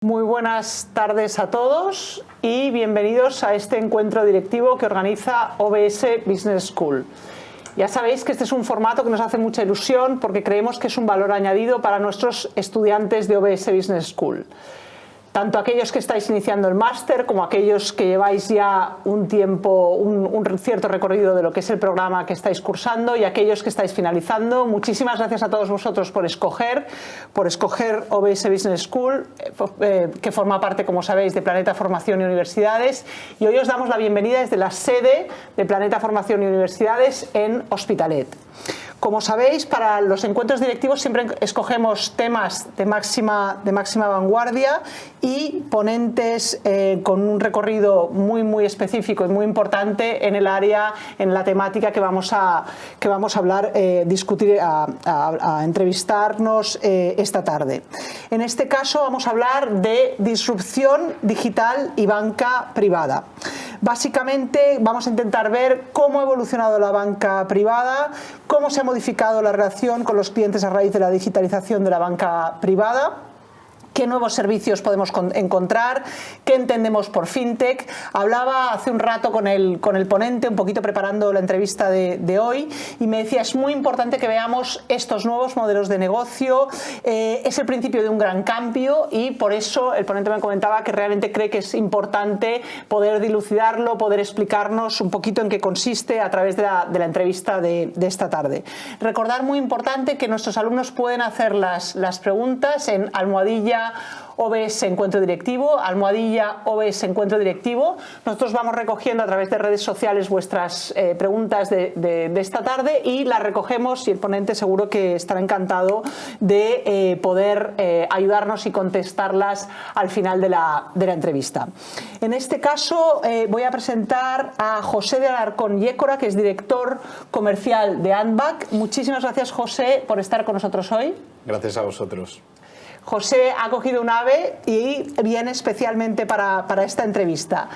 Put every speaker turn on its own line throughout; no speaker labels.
Muy buenas tardes a todos y bienvenidos a este encuentro directivo que organiza OBS Business School. Ya sabéis que este es un formato que nos hace mucha ilusión porque creemos que es un valor añadido para nuestros estudiantes de OBS Business School. Tanto aquellos que estáis iniciando el máster como aquellos que lleváis ya un tiempo, un cierto recorrido de lo que es el programa que estáis cursando y aquellos que estáis finalizando. Muchísimas gracias a todos vosotros por escoger OBS Business School, que forma parte, como sabéis, de Planeta Formación y Universidades. Y hoy os damos la bienvenida desde la sede de Planeta Formación y Universidades en Hospitalet. Como sabéis, para los encuentros directivos siempre escogemos temas de máxima vanguardia y ponentes con un recorrido muy específico y muy importante en el área, en la temática que vamos a hablar, discutir, a entrevistarnos esta tarde. En este caso vamos a hablar de disrupción digital y banca privada. Básicamente vamos a intentar ver cómo ha evolucionado la banca privada, cómo se ha modificado la relación con los clientes a raíz de la digitalización de la banca privada, qué nuevos servicios podemos encontrar, qué entendemos por fintech. Hablaba hace un rato con el ponente, un poquito preparando la entrevista de hoy, y me decía, es muy importante que veamos estos nuevos modelos de negocio, es el principio de un gran cambio y por eso el ponente me comentaba que realmente cree que es importante poder dilucidarlo, poder explicarnos un poquito en qué consiste a través de la entrevista de esta tarde. Recordar, muy importante, que nuestros alumnos pueden hacer las preguntas en almohadilla OBS Encuentro Directivo, almohadilla OBS Encuentro Directivo. Nosotros vamos recogiendo a través de redes sociales vuestras preguntas de esta tarde y las recogemos, y el ponente seguro que estará encantado de poder ayudarnos y contestarlas al final de la entrevista. En este caso voy a presentar a José de Alarcón Yécora, que es director comercial de Andback. Muchísimas gracias, José, por estar con nosotros hoy.
Gracias a vosotros.
José ha cogido un AVE y viene especialmente para esta entrevista,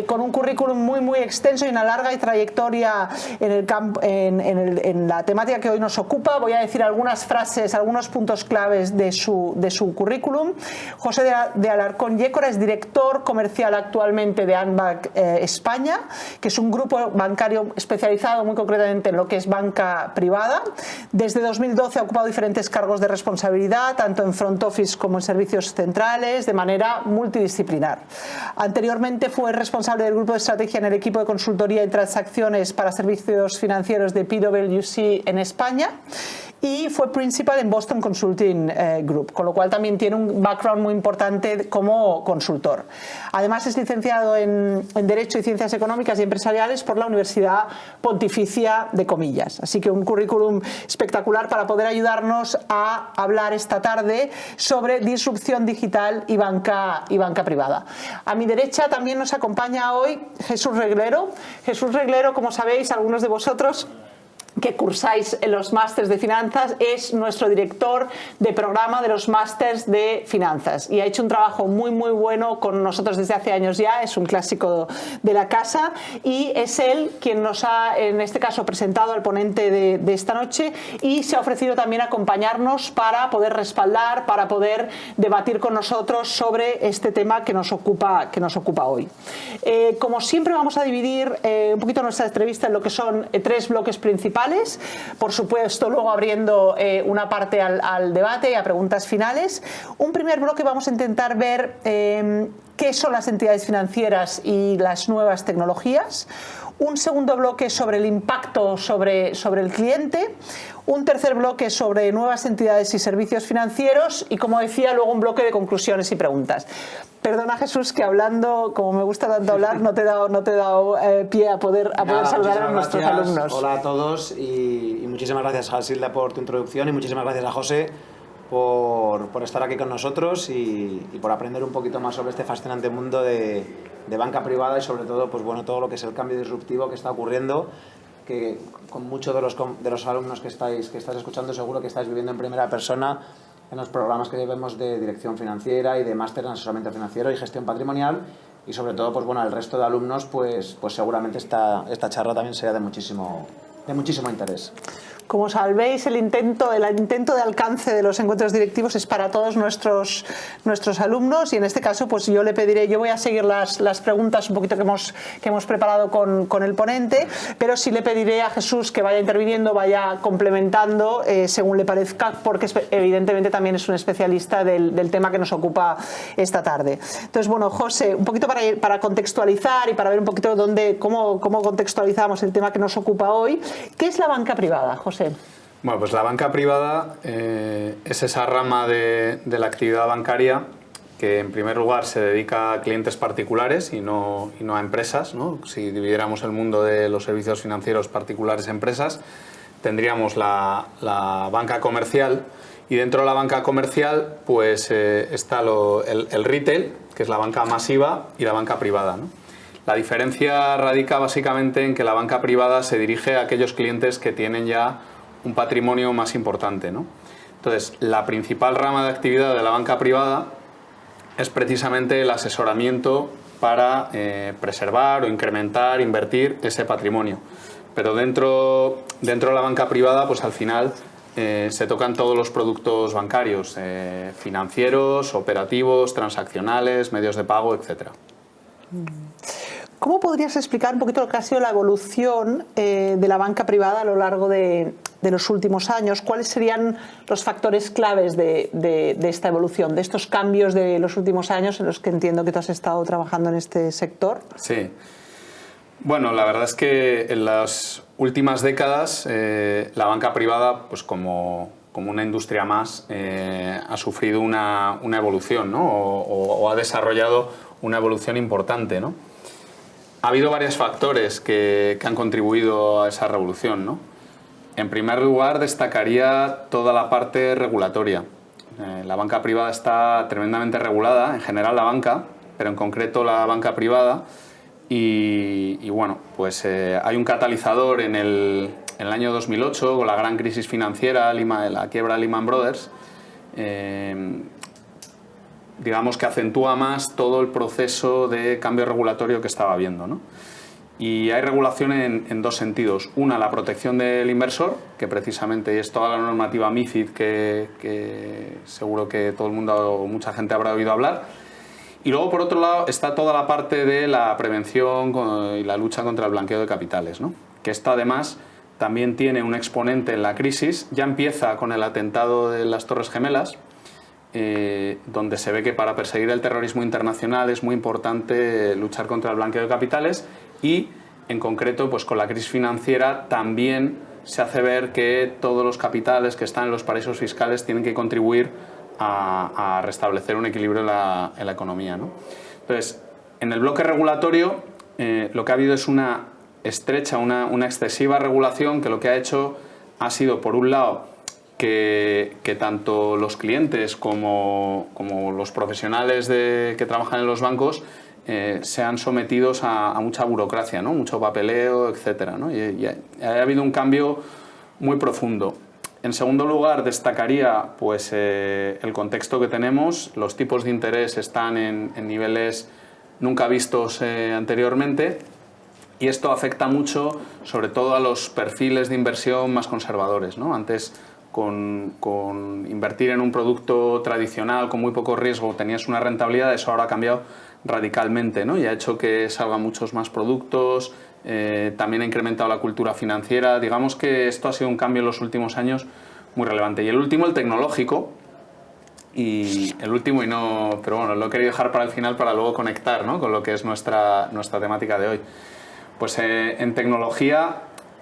con un currículum muy extenso y una larga trayectoria en la temática que hoy nos ocupa. Voy a decir algunas frases, algunos puntos claves de su currículum. José de Alarcón Yécora es director comercial actualmente de Andback España, que es un grupo bancario especializado muy concretamente en lo que es banca privada. Desde 2012 ha ocupado diferentes cargos de responsabilidad, tanto en front office como en servicios centrales, de manera multidisciplinar. Anteriormente fue responsable del grupo de estrategia en el equipo de consultoría y transacciones para servicios financieros de PwC en España, y fue principal en Boston Consulting Group, con lo cual también tiene un background muy importante como consultor. Además es licenciado en Derecho y Ciencias Económicas y Empresariales por la Universidad Pontificia de Comillas. Así que un currículum espectacular para poder ayudarnos a hablar esta tarde sobre disrupción digital y banca privada. A mi derecha también nos acompaña hoy Jesús Reglero. Jesús Reglero, como sabéis algunos de vosotros que cursáis en los másters de finanzas, es nuestro director de programa de los másters de finanzas y ha hecho un trabajo muy bueno con nosotros desde hace años ya. Es un clásico de la casa y es él quien nos ha, en este caso, presentado al ponente de esta noche, y se ha ofrecido también a acompañarnos para poder respaldar, para poder debatir con nosotros sobre este tema que nos ocupa hoy. Como siempre, vamos a dividir un poquito nuestra entrevista en lo que son tres bloques principales. Por supuesto, luego abriendo una parte al debate y a preguntas finales. Un primer bloque vamos a intentar ver qué son las entidades financieras y las nuevas tecnologías. Un segundo bloque sobre el impacto sobre el cliente. Un tercer bloque sobre nuevas entidades y servicios financieros y, como decía, luego un bloque de conclusiones y preguntas. Perdona, Jesús, que hablando, como me gusta tanto hablar, no te he dado pie a poder saludar a nuestros alumnos.
Hola a todos y muchísimas gracias, Jasilda, por tu introducción, y muchísimas gracias a José por estar aquí con nosotros y por aprender un poquito más sobre este fascinante mundo de banca privada y, sobre todo, pues bueno, todo lo que es el cambio disruptivo que está ocurriendo, que con muchos de los alumnos que estáis escuchando seguro que estáis viviendo en primera persona en los programas que vemos de dirección financiera y de máster en asesoramiento financiero y gestión patrimonial, y sobre todo, pues bueno, el resto de alumnos, pues seguramente esta charla también sea de muchísimo de muchísimo interés.
Como sabéis, el intento de alcance de los encuentros directivos es para todos nuestros alumnos, y en este caso pues yo le pediré, yo voy a seguir las preguntas un poquito que hemos preparado con el ponente, pero sí le pediré a Jesús que vaya interviniendo, vaya complementando según le parezca, porque evidentemente también es un especialista del tema que nos ocupa esta tarde. Entonces, bueno, José, un poquito para contextualizar y para ver un poquito cómo contextualizamos el tema que nos ocupa hoy. ¿Qué es la banca privada, José?
Bueno, pues la banca privada es esa rama de la actividad bancaria que en primer lugar se dedica a clientes particulares y no a empresas, ¿no? Si dividiéramos el mundo de los servicios financieros particulares a empresas, tendríamos la banca comercial, y dentro de la banca comercial pues está el retail, que es la banca masiva, y la banca privada, ¿no? La diferencia radica básicamente en que la banca privada se dirige a aquellos clientes que tienen ya un patrimonio más importante, ¿no? Entonces, la principal rama de actividad de la banca privada es precisamente el asesoramiento para preservar o incrementar, invertir ese patrimonio. Pero dentro de la banca privada, pues al final se tocan todos los productos bancarios, financieros, operativos, transaccionales, medios de pago, etcétera.
¿Cómo podrías explicar un poquito lo que ha sido la evolución de la banca privada a lo largo de los últimos años? ¿Cuáles serían los factores claves de esta evolución, de estos cambios de los últimos años en los que entiendo que tú has estado trabajando en este sector?
Sí. Bueno, la verdad es que en las últimas décadas la banca privada, pues como una industria más, ha sufrido una evolución, ¿no? o ha desarrollado una evolución importante, ¿no? Ha habido varios factores que han contribuido a esa revolución, ¿no? En primer lugar, destacaría toda la parte regulatoria. La banca privada está tremendamente regulada, en general la banca, pero en concreto la banca privada. Y bueno, pues hay un catalizador en el año 2008, con la gran crisis financiera, la quiebra de Lehman Brothers, digamos que acentúa más todo el proceso de cambio regulatorio que estaba habiendo, ¿no? Y hay regulación en dos sentidos. Una, la protección del inversor, que precisamente es toda la normativa MiFID que seguro que todo el mundo o mucha gente habrá oído hablar. Y luego, por otro lado, está toda la parte de la prevención y la lucha contra el blanqueo de capitales, ¿no? Que esto además también tiene un exponente en la crisis. Ya empieza con el atentado de las Torres Gemelas, donde se ve que para perseguir el terrorismo internacional es muy importante luchar contra el blanqueo de capitales, y en concreto pues con la crisis financiera también se hace ver que todos los capitales que están en los paraísos fiscales tienen que contribuir a restablecer un equilibrio en la economía, ¿no? Entonces, en el bloque regulatorio lo que ha habido es una estrecha, una excesiva regulación, que lo que ha hecho ha sido, por un lado, que tanto los clientes como los profesionales que trabajan en los bancos sean sometidos a mucha burocracia, ¿no? Mucho papeleo, etcétera, ¿no? Y ha habido un cambio muy profundo. En segundo lugar, destacaría pues, el contexto que tenemos. Los tipos de interés están en niveles nunca vistos anteriormente, y esto afecta mucho, sobre todo a los perfiles de inversión más conservadores, ¿no? Antes, con invertir en un producto tradicional con muy poco riesgo tenías una rentabilidad, eso ahora ha cambiado radicalmente, ¿no? Y ha hecho que salgan muchos más productos, también ha incrementado la cultura financiera. Digamos que esto ha sido un cambio en los últimos años muy relevante. Y el último, el tecnológico, pero bueno, lo he querido dejar para el final para luego conectar, ¿no? Con lo que es nuestra temática de hoy. Pues en tecnología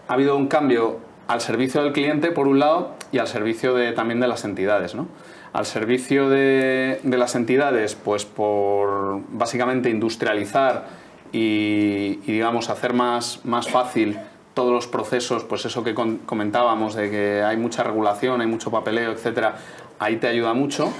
ha habido un cambio al servicio del cliente, por un lado, y al servicio también de las entidades, ¿no? Al servicio de las entidades, pues por básicamente industrializar y digamos, hacer más fácil todos los procesos, pues eso que comentábamos, de que hay mucha regulación, hay mucho papeleo, etcétera, ahí te ayuda mucho.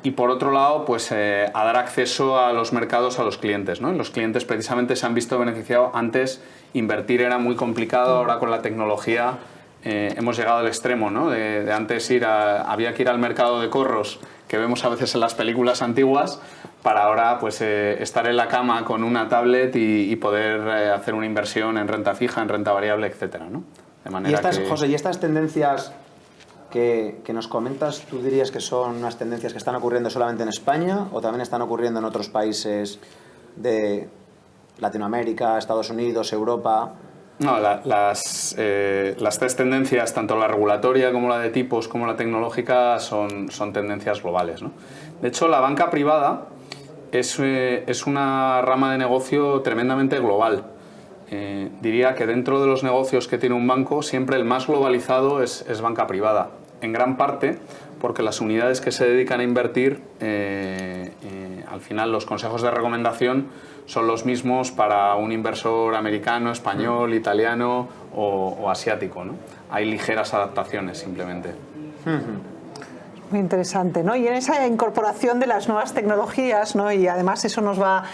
Y por otro lado, pues a dar acceso a los mercados a los clientes, ¿no? Los clientes precisamente se han visto beneficiados. Antes invertir era muy complicado, ahora con la tecnología hemos llegado al extremo, ¿no? De antes había que ir al mercado de corros, que vemos a veces en las películas antiguas, para ahora pues estar en la cama con una tablet y poder hacer una inversión en renta fija, en renta variable, etcétera, ¿no? De manera que...
José, ¿y estas tendencias que nos comentas, tú dirías que son unas tendencias que están ocurriendo solamente en España o también están ocurriendo en otros países de Latinoamérica, Estados Unidos, Europa?
No, las tres tendencias, tanto la regulatoria como la de tipos como la tecnológica, son tendencias globales, ¿no? De hecho, la banca privada es una rama de negocio tremendamente global. Diría que dentro de los negocios que tiene un banco, siempre el más globalizado es banca privada. En gran parte porque las unidades que se dedican a invertir, al final los consejos de recomendación son los mismos para un inversor americano, español, italiano o asiático, ¿no? Hay ligeras adaptaciones simplemente.
Muy interesante, ¿no? Y en esa incorporación de las nuevas tecnologías, ¿no? Y además eso nos va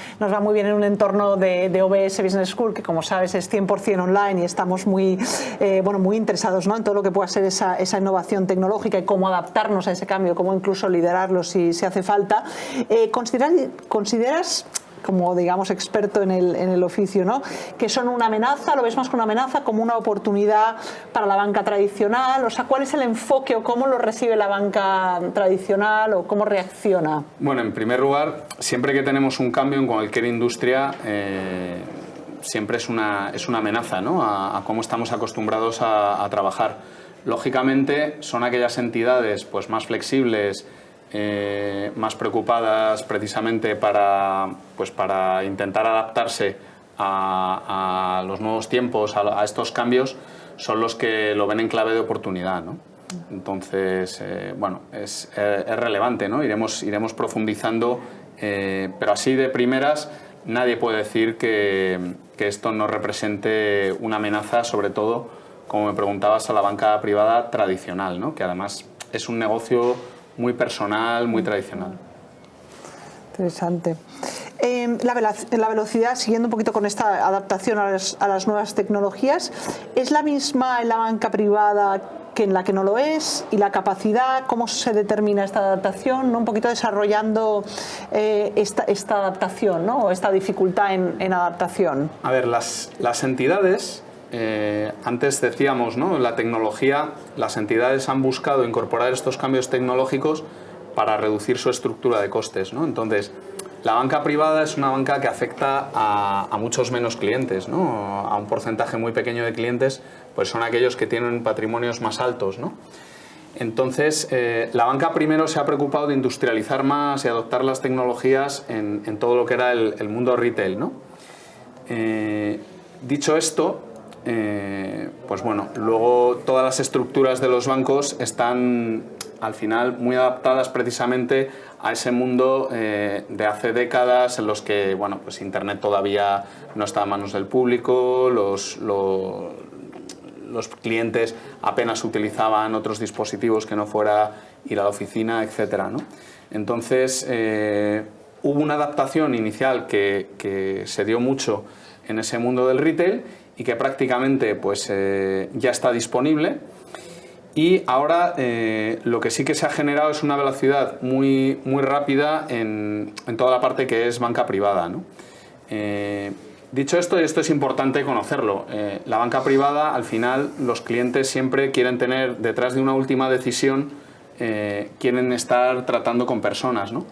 muy bien en un entorno de OBS Business School, que como sabes es 100% online y estamos muy interesados, ¿no? En todo lo que pueda ser esa innovación tecnológica y cómo adaptarnos a ese cambio, cómo incluso liderarlo si hace falta. ¿Consideras como digamos experto en el oficio, ¿no? Que son una amenaza, lo ves más como una amenaza, como una oportunidad para la banca tradicional? O sea, ¿cuál es el enfoque o cómo lo recibe la banca tradicional o cómo reacciona?
Bueno, en primer lugar, siempre que tenemos un cambio en cualquier industria, siempre es una amenaza, ¿no? a cómo estamos acostumbrados a trabajar. Lógicamente, son aquellas entidades pues, más flexibles, más preocupadas precisamente para intentar adaptarse a los nuevos tiempos, a estos cambios, son los que lo ven en clave de oportunidad, ¿no? Entonces, es relevante, ¿no? Iremos profundizando, pero así de primeras nadie puede decir que esto no represente una amenaza, sobre todo, como me preguntabas, a la banca privada tradicional, ¿no? Que además es un negocio muy personal, muy tradicional.
Interesante. La velocidad, siguiendo un poquito con esta adaptación a las nuevas tecnologías, ¿es la misma en la banca privada que en la que no lo es? ¿Y la capacidad, cómo se determina esta adaptación, ¿no? Un poquito desarrollando esta adaptación, ¿no? O esta dificultad en adaptación.
A ver, las entidades... antes decíamos, ¿no? La tecnología, las entidades han buscado incorporar estos cambios tecnológicos para reducir su estructura de costes, ¿no? Entonces, la banca privada es una banca que afecta a muchos menos clientes, ¿no? A un porcentaje muy pequeño de clientes, pues son aquellos que tienen patrimonios más altos, ¿no? Entonces, la banca primero se ha preocupado de industrializar más y adoptar las tecnologías en todo lo que era el mundo retail, ¿no? Dicho esto, pues bueno, luego todas las estructuras de los bancos están al final muy adaptadas precisamente a ese mundo de hace décadas en los que, bueno, pues Internet todavía no está en manos del público, los clientes apenas utilizaban otros dispositivos que no fuera ir a la oficina, etcétera, ¿no? Entonces, hubo una adaptación inicial que se dio mucho en ese mundo del retail y que prácticamente pues, ya está disponible. Y ahora lo que sí que se ha generado es una velocidad muy rápida en toda la parte que es banca privada, ¿no? Dicho esto, y esto es importante conocerlo, la banca privada, al final, los clientes siempre quieren tener, detrás de una última decisión, quieren estar tratando con personas, ¿no?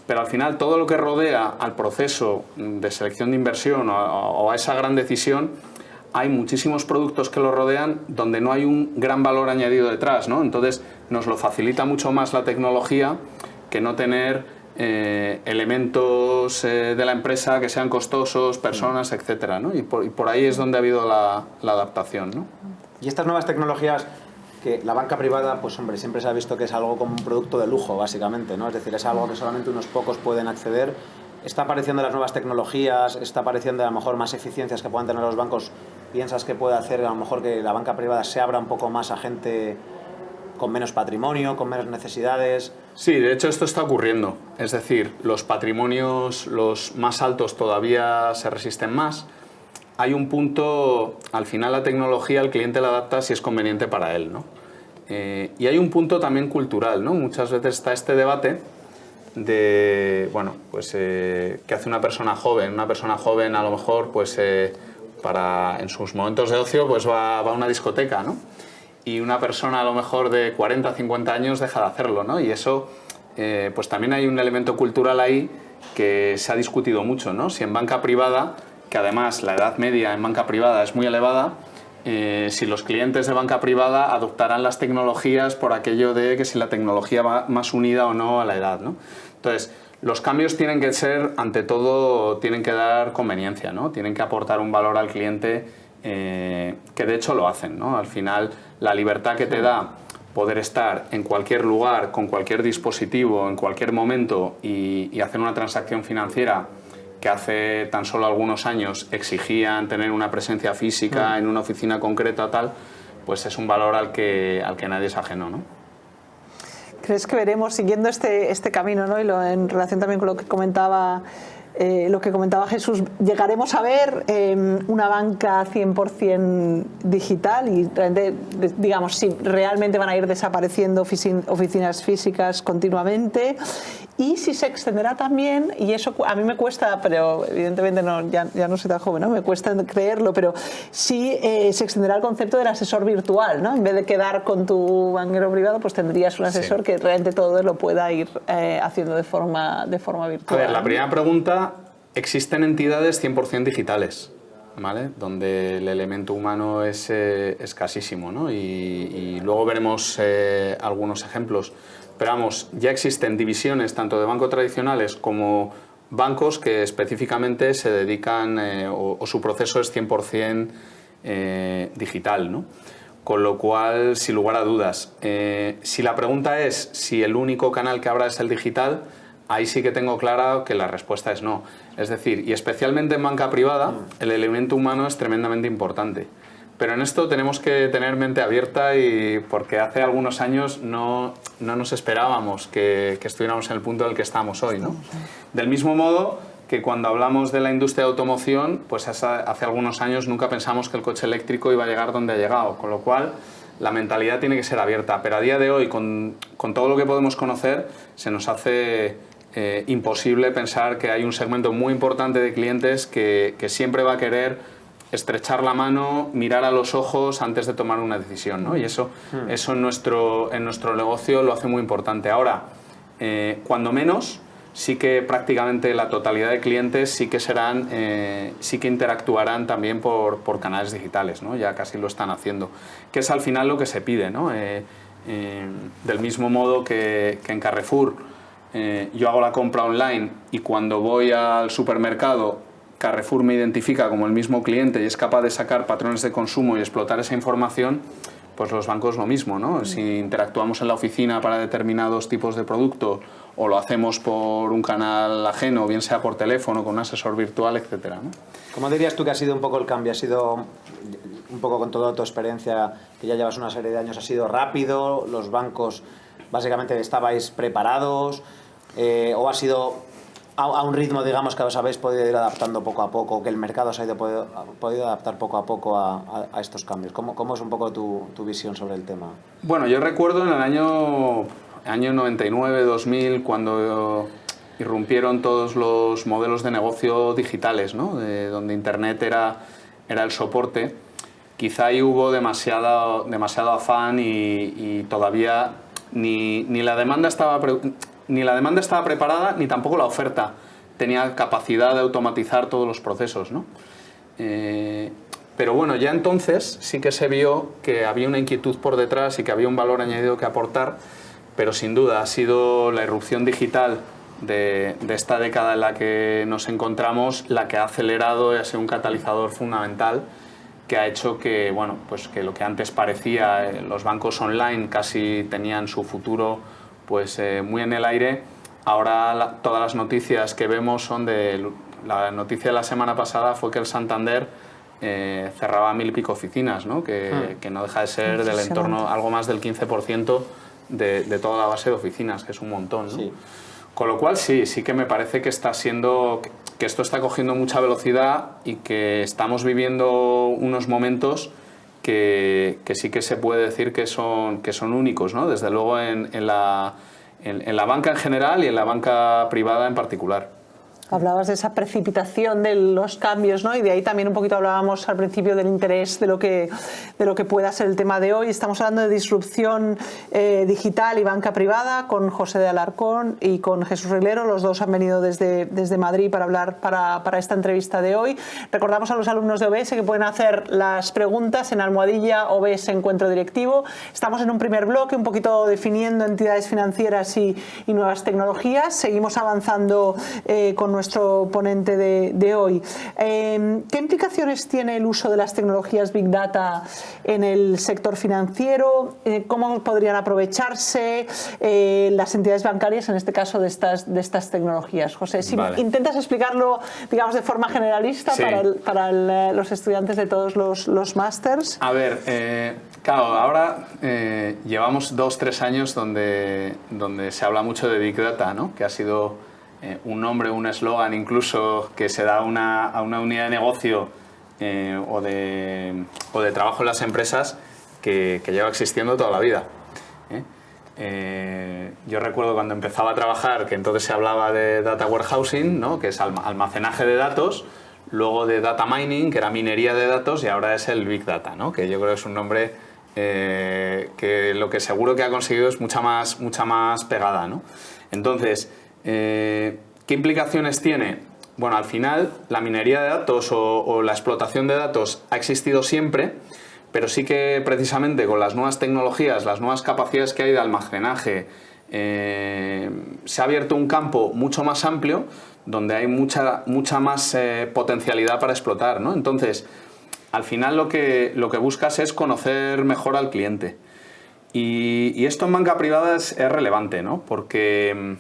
Pero al final todo lo que rodea al proceso de selección de inversión o a esa gran decisión, hay muchísimos productos que lo rodean donde no hay un gran valor añadido detrás, ¿no? Entonces nos lo facilita mucho más la tecnología que no tener elementos de la empresa que sean costosos, personas, etcétera, ¿no? Y por ahí es donde ha habido la adaptación, ¿no?
Y estas nuevas tecnologías, que la banca privada, pues hombre, siempre se ha visto que es algo como un producto de lujo, básicamente, ¿no? Es decir, es algo que solamente unos pocos pueden acceder. Está apareciendo las nuevas tecnologías, está apareciendo a lo mejor más eficiencias que puedan tener los bancos. ¿Piensas que puede hacer a lo mejor que la banca privada se abra un poco más a gente con menos patrimonio, con menos necesidades?
Sí, de hecho esto está ocurriendo. Es decir, los patrimonios, los más altos todavía se resisten más. Hay un punto, al final la tecnología el cliente la adapta si es conveniente para él, ¿no? Y hay un punto también cultural, ¿no? Muchas veces está este debate de, bueno, pues ¿qué hace una persona joven? Una persona joven a lo mejor pues en sus momentos de ocio pues va a una discoteca, ¿no? Y una persona a lo mejor de 40, 50 años deja de hacerlo, ¿no? Y eso, pues también hay un elemento cultural ahí que se ha discutido mucho, ¿no? Si en banca privada, que además la edad media en banca privada es muy elevada, si los clientes de banca privada adoptarán las tecnologías por aquello de que si la tecnología va más unida o no a la edad, ¿no? Entonces, los cambios tienen que ser, ante todo, tienen que dar conveniencia, ¿no? Tienen que aportar un valor al cliente que de hecho lo hacen, ¿no? Al final, la libertad que te da poder estar en cualquier lugar, con cualquier dispositivo, en cualquier momento y hacer una transacción financiera que hace tan solo algunos años exigían tener una presencia física en una oficina concreta, tal, pues es un valor al que nadie es ajeno, ¿no?
¿Crees que veremos, siguiendo este camino, ¿no? Y en relación también con lo que comentaba Jesús, llegaremos a ver una banca 100% digital y digamos, si realmente van a ir desapareciendo oficinas físicas continuamente, y si se extenderá también, y eso a mí me cuesta, pero evidentemente ya no soy tan joven, ¿no? Me cuesta creerlo, pero sí se extenderá el concepto del asesor virtual, ¿no? En vez de quedar con tu banquero privado, pues tendrías un asesor que realmente todo lo pueda ir haciendo de forma virtual.
A ver, la primera pregunta: existen entidades 100% digitales, ¿vale? Donde el elemento humano es escasísimo, ¿no? Y luego veremos algunos ejemplos. Pero vamos, ya existen divisiones tanto de bancos tradicionales como bancos que específicamente se dedican o su proceso es 100% digital, ¿no? Con lo cual, sin lugar a dudas, si la pregunta es si el único canal que habrá es el digital, ahí sí que tengo claro que la respuesta es no. Es decir, y especialmente en banca privada, el elemento humano es tremendamente importante. Pero en esto tenemos que tener mente abierta, y porque hace algunos años no nos esperábamos que estuviéramos en el punto en el que estamos hoy, ¿no? Del mismo modo que cuando hablamos de la industria de automoción, pues hace algunos años nunca pensamos que el coche eléctrico iba a llegar donde ha llegado, con lo cual la mentalidad tiene que ser abierta. Pero a día de hoy, con todo lo que podemos conocer, se nos hace imposible pensar que hay un segmento muy importante de clientes que siempre va a querer estrechar la mano, mirar a los ojos antes de tomar una decisión, ¿no? Y eso en nuestro negocio lo hace muy importante. Ahora, cuando menos, sí que prácticamente la totalidad de clientes sí que interactuarán también por canales digitales, ¿no? Ya casi lo están haciendo, que es al final lo que se pide, ¿no? Del mismo modo que en Carrefour yo hago la compra online, y cuando voy al supermercado Carrefour me identifica como el mismo cliente y es capaz de sacar patrones de consumo y explotar esa información, pues los bancos lo mismo, ¿no? Si interactuamos en la oficina para determinados tipos de productos o lo hacemos por un canal ajeno, bien sea por teléfono, con un asesor virtual, etcétera, ¿no?
¿Cómo dirías tú que ha sido un poco el cambio? ¿Ha sido un poco, con toda tu experiencia, que ya llevas una serie de años, ha sido rápido? ¿Los bancos básicamente estabais preparados? ¿O ha sido a un ritmo, digamos, que os habéis podido ir adaptando poco a poco, que el mercado se ha podido adaptar poco a poco a estos cambios? ¿Cómo es un poco tu visión sobre el tema?
Bueno, yo recuerdo en el año 99, 2000, cuando irrumpieron todos los modelos de negocio digitales, ¿no? Donde Internet era el soporte. Quizá ahí hubo demasiado afán y todavía ni la demanda estaba preparada, ni tampoco la oferta tenía capacidad de automatizar todos los procesos, ¿no? Pero bueno, ya entonces sí que se vio que había una inquietud por detrás y que había un valor añadido que aportar, pero sin duda ha sido la irrupción digital de esta década en la que nos encontramos la que ha acelerado y ha sido un catalizador fundamental, que ha hecho que, bueno, pues que lo que antes parecía los bancos online casi tenían su futuro pues muy en el aire. Ahora todas las noticias que vemos son la noticia de la semana pasada fue que el Santander cerraba 1000 y pico oficinas, ¿no? Que no deja de ser del entorno algo más del 15% de toda la base de oficinas, que es un montón, ¿no? Sí. Con lo cual sí que me parece que que esto está cogiendo mucha velocidad y que estamos viviendo unos momentos que sí que se puede decir que son únicos, ¿no? Desde luego en la banca en general y en la banca privada en particular.
Hablabas de esa precipitación de los cambios, ¿no? Y de ahí también un poquito hablábamos al principio del interés de lo que pueda ser el tema de hoy. Estamos hablando de disrupción digital y banca privada con José de Alarcón y con Jesús Reglero. Los dos han venido desde Madrid para hablar para esta entrevista de hoy. Recordamos a los alumnos de OBS que pueden hacer las preguntas en almohadilla OBS Encuentro Directivo. Estamos en un primer bloque, un poquito definiendo entidades financieras y nuevas tecnologías. Seguimos avanzando con nuestro ponente de hoy. ¿Qué implicaciones tiene el uso de las tecnologías Big Data en el sector financiero? ¿Cómo podrían aprovecharse las entidades bancarias, en este caso, de estas tecnologías? José, si intentas explicarlo, digamos, de forma generalista para los estudiantes de todos los másters.
A ver, claro, ahora llevamos 2-3 años donde se habla mucho de Big Data, ¿no? Que ha sido un nombre, un eslogan incluso que se da a una unidad de negocio o de trabajo en las empresas que lleva existiendo toda la vida. Yo recuerdo cuando empezaba a trabajar que entonces se hablaba de data warehousing, ¿no? Que es almacenaje de datos, luego de data mining, que era minería de datos, y ahora es el Big Data, ¿no? Que yo creo que es un nombre que lo que seguro que ha conseguido es mucha más pegada, ¿no? Entonces, ¿qué implicaciones tiene? Bueno, al final la minería de datos o la explotación de datos ha existido siempre, pero sí que precisamente con las nuevas tecnologías, las nuevas capacidades que hay de almacenaje, se ha abierto un campo mucho más amplio donde hay mucha más potencialidad para explotar, ¿no? Entonces, al final lo que buscas es conocer mejor al cliente. Y esto en banca privada es relevante, ¿no? Porque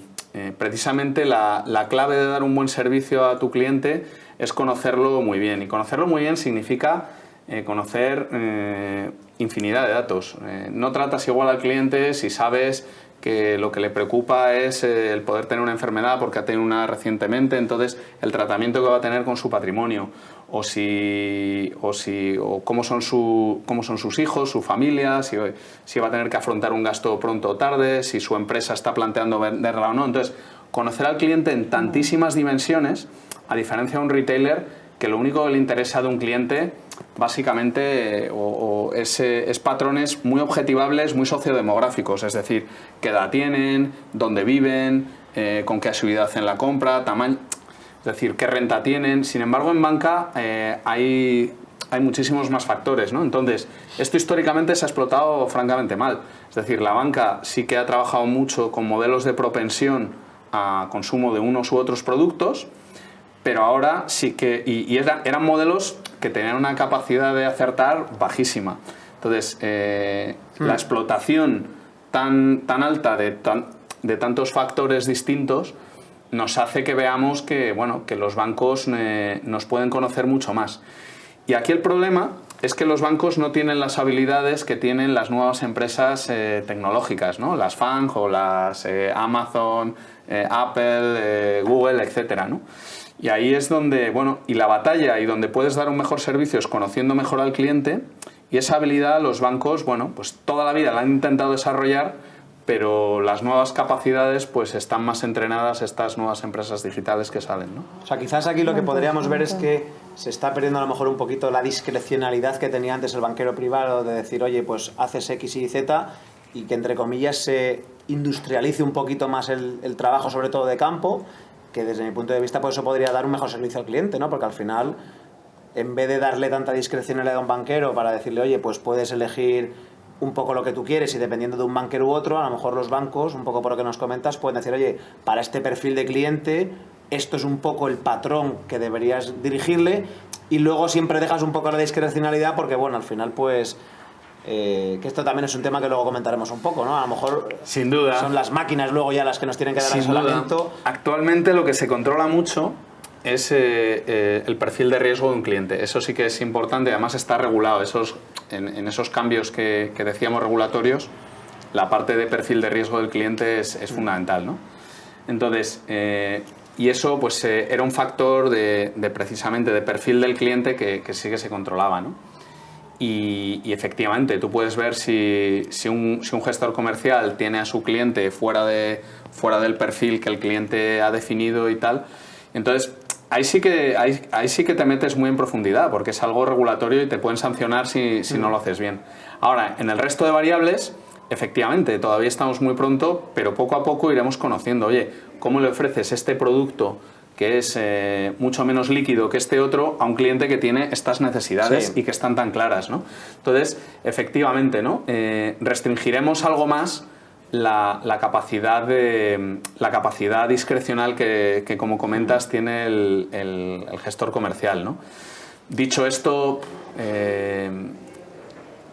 precisamente la clave de dar un buen servicio a tu cliente es conocerlo muy bien. Y conocerlo muy bien significa conocer infinidad de datos. No tratas igual al cliente si sabes que lo que le preocupa es el poder tener una enfermedad porque ha tenido una recientemente, entonces el tratamiento que va a tener con su patrimonio, o cómo son sus hijos, su familia, si va a tener que afrontar un gasto pronto o tarde, si su empresa está planteando venderla o no. Entonces, conocer al cliente en tantísimas dimensiones, a diferencia de un retailer que lo único que le interesa de un cliente básicamente es patrones muy objetivables, muy sociodemográficos, es decir, qué edad tienen, dónde viven, con qué asiduidad hacen la compra, tamaño, es decir, qué renta tienen. Sin embargo, en banca hay muchísimos más factores, ¿no? Entonces, esto históricamente se ha explotado francamente mal. Es decir, la banca sí que ha trabajado mucho con modelos de propensión a consumo de unos u otros productos, pero ahora sí que... Y eran modelos que tenían una capacidad de acertar bajísima. Entonces, la explotación tan alta de tantos factores distintos nos hace que veamos que los bancos nos pueden conocer mucho más. Y aquí el problema es que los bancos no tienen las habilidades que tienen las nuevas empresas tecnológicas, ¿no? Las FANG o las Amazon, Apple, Google, etcétera, ¿no? Y ahí es donde, y la batalla y donde puedes dar un mejor servicio es conociendo mejor al cliente, y esa habilidad los bancos, pues toda la vida la han intentado desarrollar, pero las nuevas capacidades pues están más entrenadas estas nuevas empresas digitales que salen, ¿no?
O sea, quizás aquí lo que podríamos ver es que se está perdiendo a lo mejor un poquito la discrecionalidad que tenía antes el banquero privado de decir, oye, pues haces X y Z, y que entre comillas se industrialice un poquito más el trabajo, sobre todo de campo, que desde mi punto de vista pues eso podría dar un mejor servicio al cliente, ¿no? Porque al final, en vez de darle tanta discrecionalidad a un banquero para decirle, oye, pues puedes elegir un poco lo que tú quieres, y dependiendo de un banquero u otro, a lo mejor los bancos, un poco por lo que nos comentas, pueden decir, oye, para este perfil de cliente, esto es un poco el patrón que deberías dirigirle, y luego siempre dejas un poco la discrecionalidad porque, al final, pues... que esto también es un tema que luego comentaremos un poco, ¿no? A lo mejor
sin duda
son las máquinas luego ya las que nos tienen que dar
sin
asesoramiento.
Duda. Actualmente lo que se controla mucho es el perfil de riesgo de un cliente. Eso sí que es importante, además está regulado. En esos cambios que decíamos regulatorios, la parte de perfil de riesgo del cliente es fundamental, ¿no? Entonces, y eso pues era un factor precisamente de perfil del cliente que sí que se controlaba, ¿no? Y efectivamente, tú puedes ver si un gestor comercial tiene a su cliente fuera del perfil que el cliente ha definido y tal, Entonces, ahí sí que te metes muy en profundidad, porque es algo regulatorio y te pueden sancionar si no lo haces bien. Ahora, en el resto de variables, efectivamente, todavía estamos muy pronto, pero poco a poco iremos conociendo, oye, ¿cómo le ofreces este producto que es mucho menos líquido que este otro a un cliente que tiene estas necesidades y que están tan claras, ¿no? Entonces, efectivamente, ¿no? Restringiremos algo más la capacidad discrecional que como comentas, tiene el gestor comercial, ¿no? Dicho esto,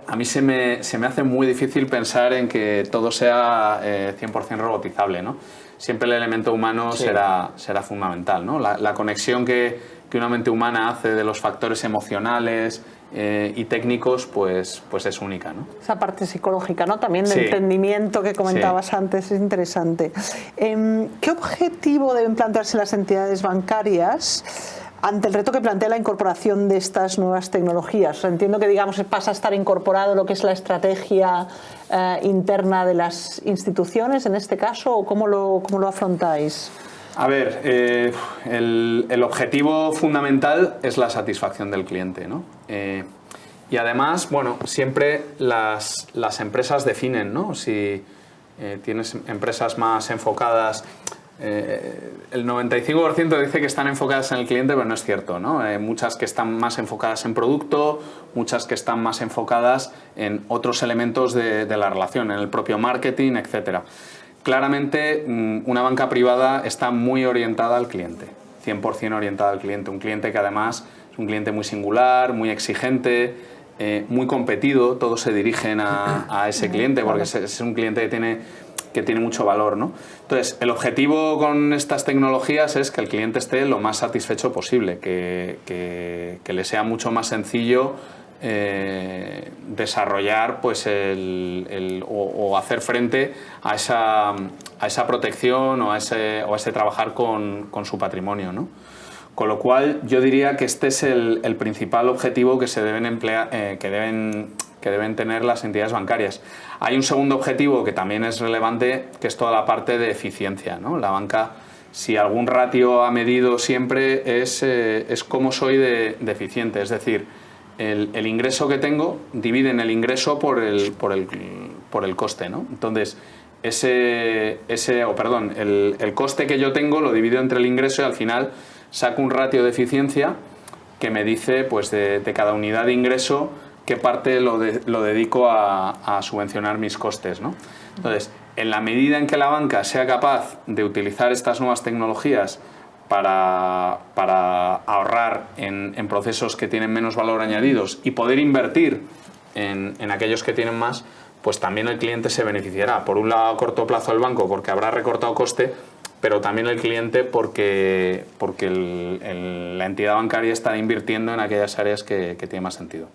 a mí se me hace muy difícil pensar en que todo sea 100% robotizable, ¿no? Siempre el elemento humano será fundamental, ¿no? La conexión que una mente humana hace de los factores emocionales y técnicos, pues es única, ¿no?
Esa parte psicológica, ¿no? También de entendimiento que comentabas antes, es interesante. ¿Qué objetivo deben plantearse las entidades bancarias ante el reto que plantea la incorporación de estas nuevas tecnologías? O sea, entiendo que, digamos, pasa a estar incorporado lo que es la estrategia interna de las instituciones, en este caso, ¿o cómo lo afrontáis?
A ver, el objetivo fundamental es la satisfacción del cliente, ¿no? Y además, bueno, siempre las empresas definen, ¿no? Si tienes empresas más enfocadas... el 95% dice que están enfocadas en el cliente, pero no es cierto, ¿no? Muchas que están más enfocadas en producto, muchas que están más enfocadas en otros elementos de la relación, en el propio marketing, etcétera. Claramente, una banca privada está muy orientada al cliente, 100% orientada al cliente. Un cliente que además es un cliente muy singular, muy exigente, muy competido. Todos se dirigen a ese cliente porque es un cliente que tiene mucho valor, ¿no? Entonces, el objetivo con estas tecnologías es que el cliente esté lo más satisfecho posible, que le sea mucho más sencillo desarrollar pues o hacer frente a esa protección o a ese trabajar con su patrimonio, ¿no? Con lo cual yo diría que este es el principal objetivo que se deben emplear, que deben tener las entidades bancarias. Hay un segundo objetivo que también es relevante, que es toda la parte de eficiencia, ¿no? La banca, si algún ratio ha medido siempre, es cómo soy de eficiente, es decir, el ingreso que tengo dividen el ingreso por el coste, ¿no? Entonces, el coste que yo tengo lo divido entre el ingreso y al final saco un ratio de eficiencia que me dice, pues, de cada unidad de ingreso qué parte lo dedico a subvencionar mis costes, ¿no? Entonces, en la medida en que la banca sea capaz de utilizar estas nuevas tecnologías para ahorrar en procesos que tienen menos valor añadidos y poder invertir en aquellos que tienen más, pues también el cliente se beneficiará. Por un lado, a corto plazo el banco, porque habrá recortado coste, pero también el cliente porque la entidad bancaria estará invirtiendo en aquellas áreas que tienen más sentido.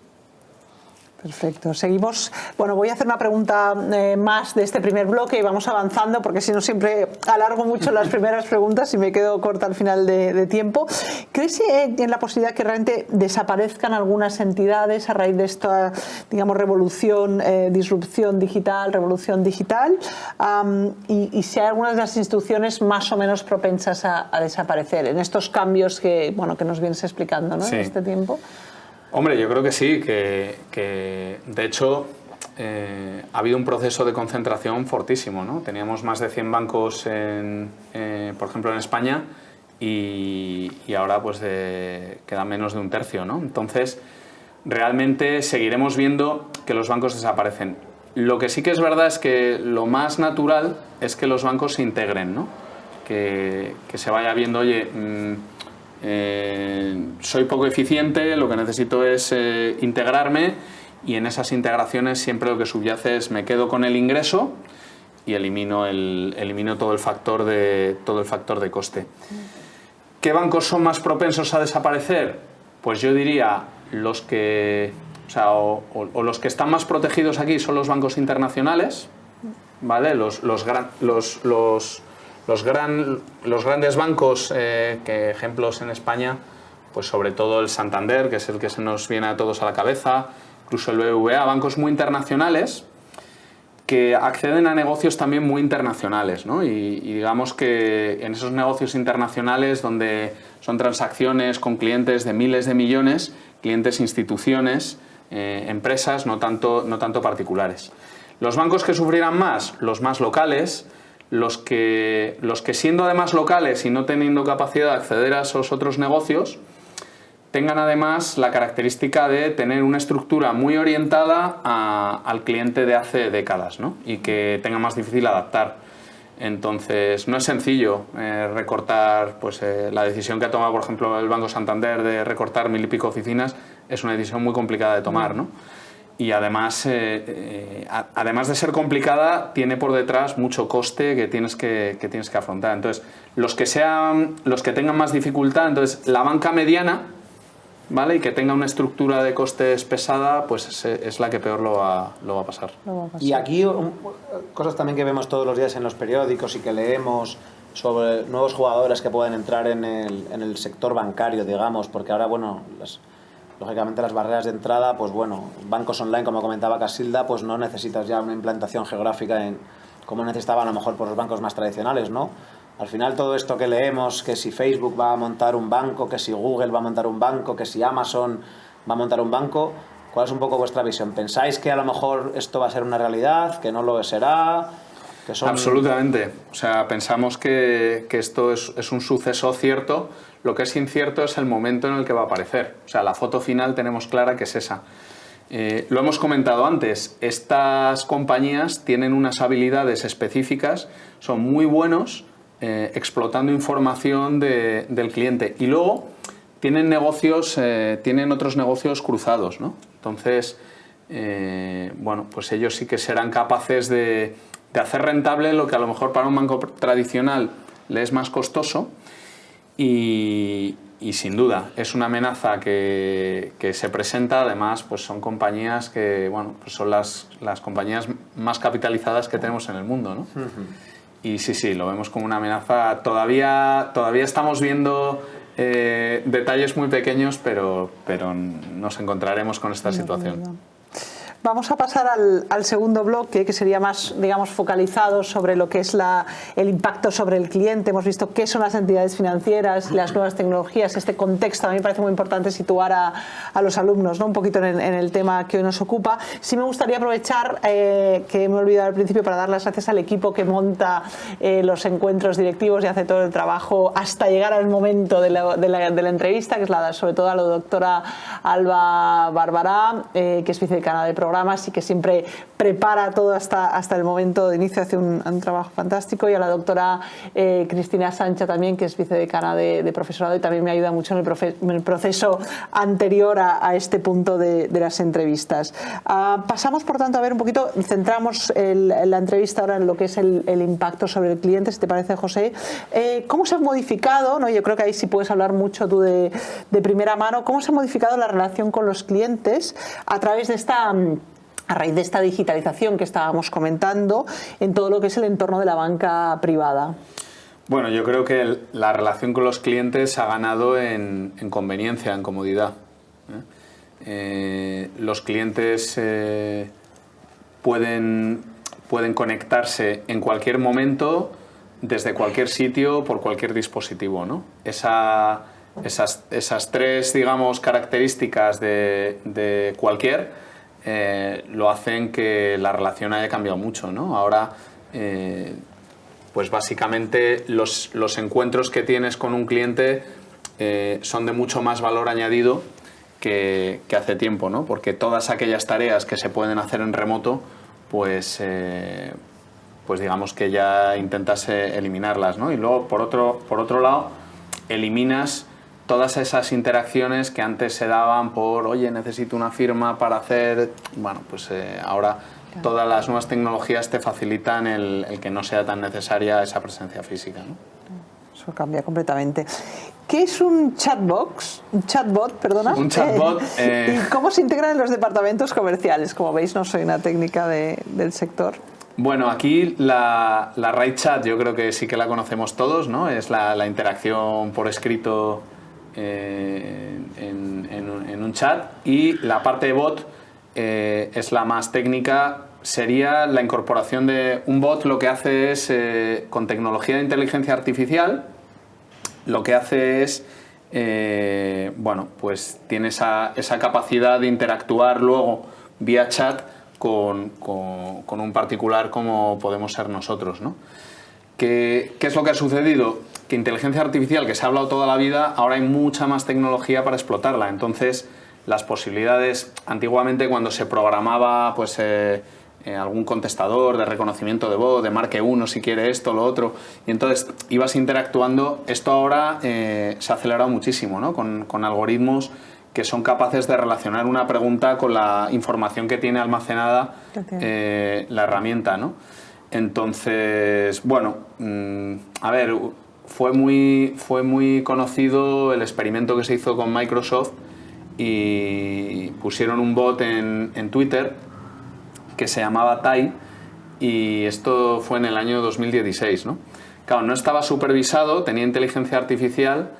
Perfecto. Seguimos. Bueno, voy a hacer una pregunta más de este primer bloque y vamos avanzando porque si no siempre alargo mucho las primeras preguntas y me quedo corta al final de tiempo. ¿Crees en la posibilidad que realmente desaparezcan algunas entidades a raíz de esta, digamos, revolución, disrupción digital, revolución digital? Y si hay algunas de las instituciones más o menos propensas a desaparecer en estos cambios que nos vienes explicando, ¿no?
Sí.
En este tiempo.
Hombre, yo creo que sí, que de hecho ha habido un proceso de concentración fortísimo, ¿no? Teníamos más de 100 bancos, por ejemplo, en España y ahora pues queda menos de un tercio, ¿no? Entonces, realmente seguiremos viendo que los bancos desaparecen. Lo que sí que es verdad es que lo más natural es que los bancos se integren, ¿no? Que se vaya viendo, oye... soy poco eficiente, lo que necesito es integrarme y en esas integraciones siempre lo que subyace es me quedo con el ingreso y elimino todo el factor de coste. ¿Qué bancos son más propensos a desaparecer? Pues yo diría los que los que están más protegidos aquí son los bancos internacionales, ¿vale? Los grandes bancos, que ejemplos en España, pues sobre todo el Santander, que es el que se nos viene a todos a la cabeza, incluso el BBVA, bancos muy internacionales que acceden a negocios también muy internacionales, ¿no? Y digamos que en esos negocios internacionales donde son transacciones con clientes de miles de millones, clientes, instituciones, empresas, no tanto particulares. Los bancos que sufrirán más, los más locales, los que siendo además locales y no teniendo capacidad de acceder a esos otros negocios, tengan además la característica de tener una estructura muy orientada al cliente de hace décadas, ¿no? Y que tenga más difícil adaptar. Entonces, no es sencillo recortar, pues la decisión que ha tomado, por ejemplo, el Banco Santander de recortar 1000 y pico oficinas es una decisión muy complicada de tomar, ¿no? Y además, además de ser complicada, tiene por detrás mucho coste que tienes que afrontar. Entonces, los que tengan más dificultad, entonces la banca mediana, ¿vale? Y que tenga una estructura de costes pesada, pues es la que peor lo va a pasar.
Y aquí cosas también que vemos todos los días en los periódicos y que leemos sobre nuevos jugadores que pueden entrar en el sector bancario, digamos, porque ahora, bueno, lógicamente las barreras de entrada, pues bueno, bancos online, como comentaba Casilda, pues no necesitas ya una implantación geográfica como necesitaban a lo mejor por los bancos más tradicionales, ¿no? Al final todo esto que leemos, que si Facebook va a montar un banco, que si Google va a montar un banco, que si Amazon va a montar un banco, ¿cuál es un poco vuestra visión? ¿Pensáis que a lo mejor esto va a ser una realidad, que no lo será? Que son...
Absolutamente. O sea, pensamos que esto es un suceso cierto. Lo que es incierto es el momento en el que va a aparecer. O sea, la foto final tenemos clara que es esa. Lo hemos comentado antes, estas compañías tienen unas habilidades específicas, son muy buenos explotando información del cliente y luego tienen otros negocios cruzados, ¿no? Entonces, bueno, pues ellos sí que serán capaces de hacer rentable lo que a lo mejor para un banco tradicional le es más costoso y sin duda es una amenaza que se presenta. Además, pues son compañías que, bueno, pues son las compañías más capitalizadas que tenemos en el mundo, ¿no? Y sí, lo vemos como una amenaza. Todavía estamos viendo detalles muy pequeños, pero nos encontraremos con esta situación.
Vamos a pasar al segundo bloque, que sería más, digamos, focalizado sobre lo que es el impacto sobre el cliente. Hemos visto qué son las entidades financieras, las nuevas tecnologías, este contexto. A mí me parece muy importante situar a los alumnos, ¿no? Un poquito en el tema que hoy nos ocupa. Sí me gustaría aprovechar, que me he olvidado al principio, para dar las gracias al equipo que monta los encuentros directivos y hace todo el trabajo hasta llegar al momento de la entrevista, que es sobre todo a la doctora Alba Barbará, que es vicedecana de programas y que siempre prepara todo hasta el momento de inicio, hace un trabajo fantástico, y a la doctora Cristina Sancha también, que es vicedecana de profesorado y también me ayuda mucho en el proceso anterior a este punto de las entrevistas. Pasamos, por tanto, a ver un poquito, centramos la entrevista ahora en lo que es el impacto sobre el cliente, si te parece, José. ¿Cómo se ha modificado, ¿no? Yo creo que ahí sí puedes hablar mucho tú de primera mano, cómo se ha modificado la relación con los clientes a raíz de esta digitalización que estábamos comentando en todo lo que es el entorno de la banca privada?
Bueno, yo creo que la relación con los clientes ha ganado en conveniencia, en comodidad. Los clientes pueden conectarse en cualquier momento, desde cualquier sitio, por cualquier dispositivo, ¿no? Esas tres, digamos, características de cualquier lo hacen que la relación haya cambiado mucho, ¿no? Ahora, pues básicamente los encuentros que tienes con un cliente son de mucho más valor añadido que hace tiempo, ¿no? Porque todas aquellas tareas que se pueden hacer en remoto, pues digamos que ya intentas eliminarlas, ¿no? Y luego, por otro lado, eliminas todas esas interacciones que antes se daban por, oye, necesito una firma para hacer... Bueno, pues ahora todas las nuevas tecnologías te facilitan el que no sea tan necesaria esa presencia física, ¿no?
Eso cambia completamente. ¿Qué es un chatbox? Un chatbot, perdona.
Un chatbot.
¿Y cómo se integran en los departamentos comerciales? Como veis, no soy una técnica del sector.
Bueno, aquí la Raid Chat yo creo que sí que la conocemos todos, ¿no? Es la interacción por escrito en un chat, y la parte de bot es la más técnica, sería la incorporación de un bot. Lo que hace es, con tecnología de inteligencia artificial, lo que hace es, bueno, pues tiene esa capacidad de interactuar luego vía chat con un particular como podemos ser nosotros, ¿no? ¿Qué es lo que ha sucedido? Que inteligencia artificial, que se ha hablado toda la vida, ahora hay mucha más tecnología para explotarla. Entonces, las posibilidades, antiguamente cuando se programaba pues, algún contestador de reconocimiento de voz, de marque 1 si quiere esto, lo otro, y entonces ibas interactuando, esto ahora se ha acelerado muchísimo, ¿no? Con algoritmos que son capaces de relacionar una pregunta con la información que tiene almacenada la herramienta, ¿no? Entonces, bueno, a ver, fue muy conocido el experimento que se hizo con Microsoft y pusieron un bot en Twitter que se llamaba Tai, y esto fue en el año 2016, ¿no? Claro, no estaba supervisado, tenía inteligencia artificial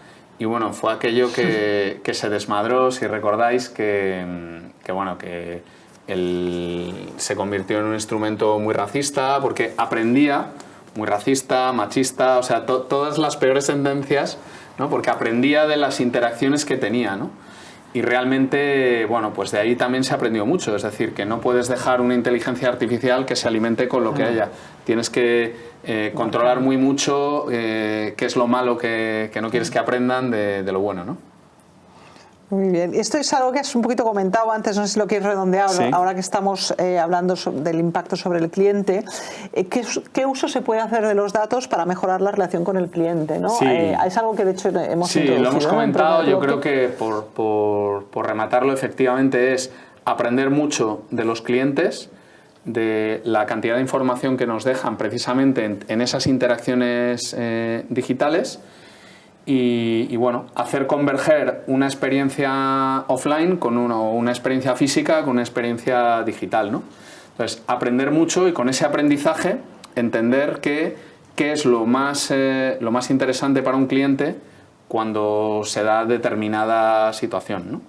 y bueno, fue aquello que se desmadró, si recordáis, que se convirtió en un instrumento muy racista porque aprendía, muy racista, machista, o sea, todas las peores tendencias, ¿no? Porque aprendía de las interacciones que tenía, ¿no? Y realmente, bueno, pues de ahí también se aprendió mucho, es decir, que no puedes dejar una inteligencia artificial que se alimente con lo que haya. Tienes que controlar muy mucho qué es lo malo que no quieres que aprendan de lo bueno, ¿no?
Muy bien. Esto es algo que has un poquito comentado antes, no sé si lo quieres redondear,
sí.
Ahora que estamos hablando del impacto sobre el cliente. ¿Qué uso se puede hacer de los datos para mejorar la relación con el cliente, ¿no?
Sí.
Es algo que de hecho hemos introducido.
Sí, lo hemos comentado. Yo creo que por rematarlo, efectivamente, es aprender mucho de los clientes, de la cantidad de información que nos dejan precisamente en esas interacciones digitales. Y bueno, hacer converger una experiencia offline con una experiencia física con una experiencia digital, ¿no? Entonces, aprender mucho y con ese aprendizaje entender qué es lo más interesante para un cliente cuando se da determinada situación, ¿no?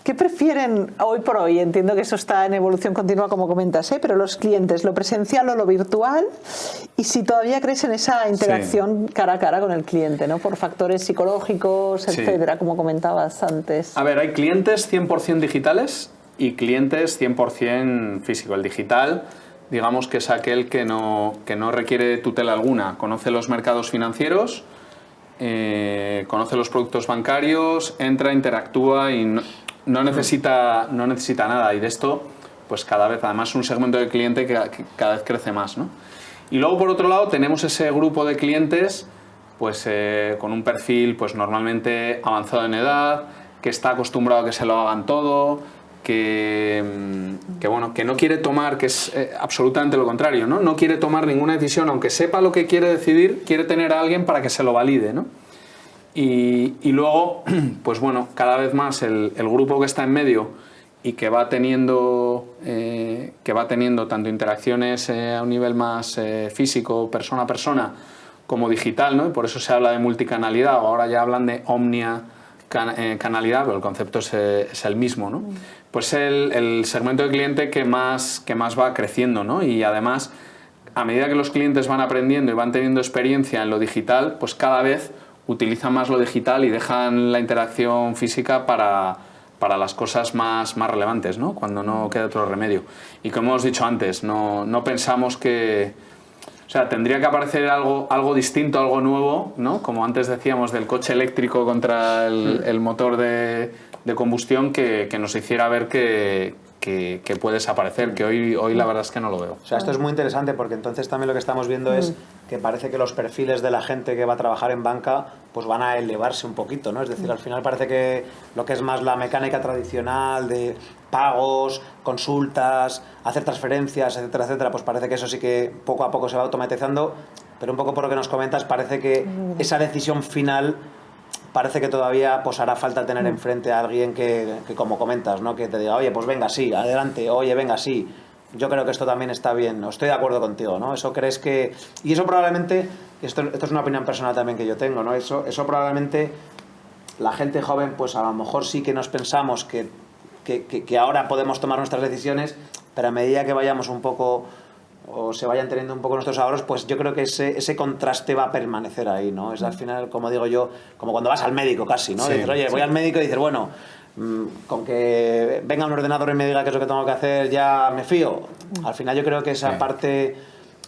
¿Qué prefieren hoy por hoy? Entiendo que eso está en evolución continua, como comentas, pero los clientes, ¿lo presencial o lo virtual? Y si todavía crees en esa interacción cara a cara con el cliente, ¿no? Por factores psicológicos, etcétera, como comentabas antes.
A ver, hay clientes 100% digitales y clientes 100% físico. El digital, digamos que es aquel que no requiere tutela alguna. Conoce los mercados financieros, conoce los productos bancarios, entra, interactúa y no necesita nada, y de esto pues cada vez, además es un segmento de cliente que cada vez crece más, ¿no? Y luego por otro lado tenemos ese grupo de clientes pues con un perfil pues normalmente avanzado en edad, que está acostumbrado a que se lo hagan todo, que no quiere tomar, que es absolutamente lo contrario, ¿no? No quiere tomar ninguna decisión, aunque sepa lo que quiere decidir, quiere tener a alguien para que se lo valide, ¿no? Y luego, pues bueno, cada vez más el grupo que está en medio y que va teniendo tanto interacciones a un nivel más físico, persona a persona, como digital, ¿no? Y por eso se habla de multicanalidad, o ahora ya hablan de omnicanalidad, pero el concepto es el mismo, ¿no? Pues el segmento de cliente que más va creciendo, ¿no? Y además, a medida que los clientes van aprendiendo y van teniendo experiencia en lo digital, pues cada vez utilizan más lo digital y dejan la interacción física para las cosas más relevantes, ¿no? Cuando no queda otro remedio. Y como hemos dicho antes, no pensamos que... O sea, tendría que aparecer algo distinto, algo nuevo, ¿no? Como antes decíamos del coche eléctrico contra el motor de combustión que nos hiciera ver que puede desaparecer, que hoy la verdad es que no lo veo.
O sea, esto es muy interesante porque entonces también lo que estamos viendo es que parece que los perfiles de la gente que va a trabajar en banca pues van a elevarse un poquito, ¿no? Es decir, al final parece que lo que es más la mecánica tradicional de pagos, consultas, hacer transferencias, etcétera, etcétera, pues parece que eso sí que poco a poco se va automatizando, pero un poco por lo que nos comentas parece que esa decisión final parece que todavía pues hará falta tener enfrente a alguien que como comentas, ¿no? Que te diga, oye, pues venga, sí, adelante, oye, venga, sí. Yo creo que esto también está bien, estoy de acuerdo contigo, ¿no? Eso crees que... Y eso probablemente, esto es una opinión personal también que yo tengo, ¿no? Eso probablemente la gente joven, pues a lo mejor sí que nos pensamos que ahora podemos tomar nuestras decisiones, pero a medida que vayamos un poco o se vayan teniendo un poco nuestros ahorros, pues yo creo que ese contraste va a permanecer ahí, ¿no? Es al final, como digo yo, como cuando vas al médico casi, ¿no?
Sí,
dices, oye, voy al médico y dices, bueno, con que venga un ordenador y me diga qué es lo que tengo que hacer, ya me fío. Al final yo creo que esa parte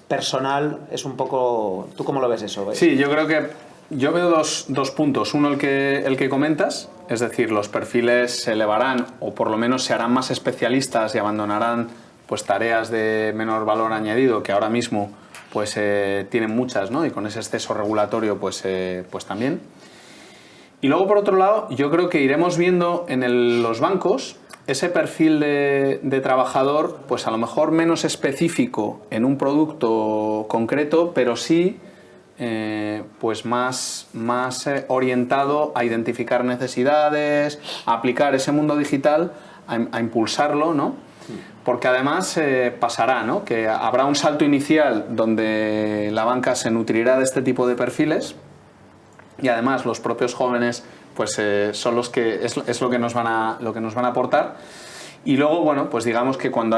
personal es un poco... ¿Tú cómo lo ves eso?
Sí, yo creo que yo veo dos puntos. Uno, el que comentas, es decir, los perfiles se elevarán o por lo menos se harán más especialistas y abandonarán pues tareas de menor valor añadido que ahora mismo pues tienen muchas, ¿no? Y con ese exceso regulatorio pues también. Y luego, por otro lado, yo creo que iremos viendo en los bancos ese perfil de trabajador, pues a lo mejor menos específico en un producto concreto, pero sí pues más orientado a identificar necesidades, a aplicar ese mundo digital, a impulsarlo, ¿no? Porque además pasará, ¿no? Que habrá un salto inicial donde la banca se nutrirá de este tipo de perfiles y además los propios jóvenes pues son los que es lo que nos van a aportar. Y luego, bueno, pues digamos que cuando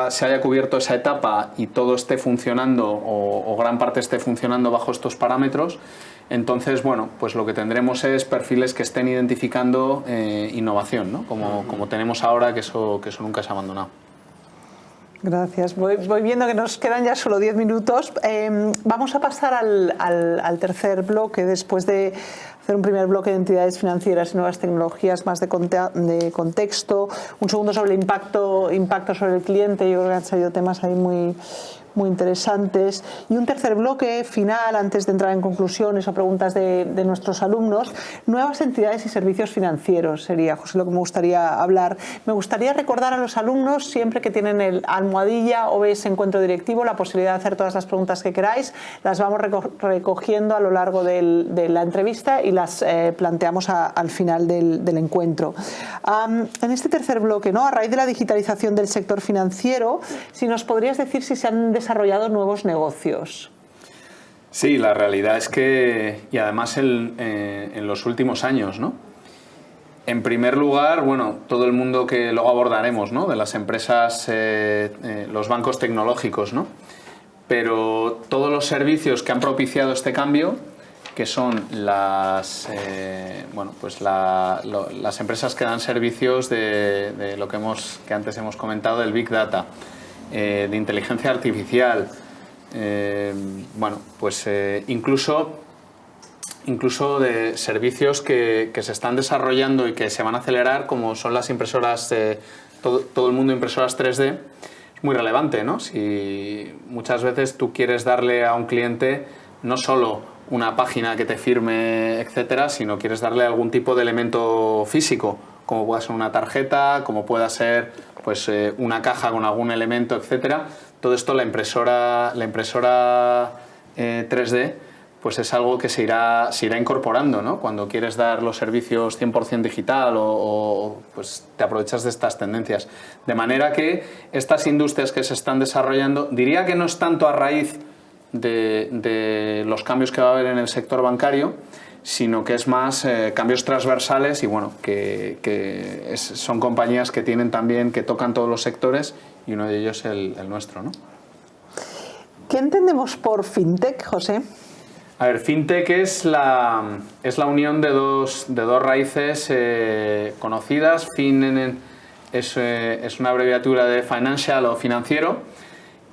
se haya cubierto esa etapa y todo esté funcionando o gran parte esté funcionando bajo estos parámetros, entonces, bueno, pues lo que tendremos es perfiles que estén identificando innovación, ¿no? Como tenemos ahora, que eso nunca se ha abandonado.
Gracias. Voy viendo que nos quedan ya solo 10 minutos. Vamos a pasar al tercer bloque, después de hacer un primer bloque de entidades financieras y nuevas tecnologías más de contexto, un segundo sobre el impacto sobre el cliente. Yo creo que han salido temas ahí muy interesantes, y un tercer bloque final, antes de entrar en conclusiones o preguntas de nuestros alumnos, nuevas entidades y servicios financieros sería, José, lo que me gustaría hablar. Me gustaría recordar a los alumnos, siempre que tienen el almohadilla OBS Encuentro Directivo, la posibilidad de hacer todas las preguntas que queráis, las vamos recogiendo a lo largo de la entrevista y las planteamos al final del encuentro. En este tercer bloque, ¿no? A raíz de la digitalización del sector financiero, si nos podrías decir si se han desarrollado nuevos negocios.
Sí, la realidad es que, y además en los últimos años, ¿no? En primer lugar, bueno, todo el mundo que luego abordaremos, ¿no? De las empresas, los bancos tecnológicos, ¿no? Pero todos los servicios que han propiciado este cambio, que son las empresas que dan servicios de lo que antes hemos comentado, el Big Data, de inteligencia artificial, incluso de servicios que se están desarrollando y que se van a acelerar, como son las impresoras, todo el mundo de impresoras 3D, es muy relevante, ¿no? Si muchas veces tú quieres darle a un cliente no solo una página que te firme, etcétera, sino quieres darle algún tipo de elemento físico, como pueda ser una tarjeta, como pueda ser pues una caja con algún elemento, etcétera. Todo esto la impresora 3D pues es algo que se irá incorporando, ¿no? Cuando quieres dar los servicios 100% digital o pues te aprovechas de estas tendencias. De manera que estas industrias que se están desarrollando, diría que no es tanto a raíz de los cambios que va a haber en el sector bancario, sino que es más cambios transversales y bueno, son compañías que tienen también, que tocan todos los sectores y uno de ellos el nuestro, ¿no?
¿Qué entendemos por fintech, José?
A ver, fintech es la unión de dos raíces conocidas. Fin es una abreviatura de financial o financiero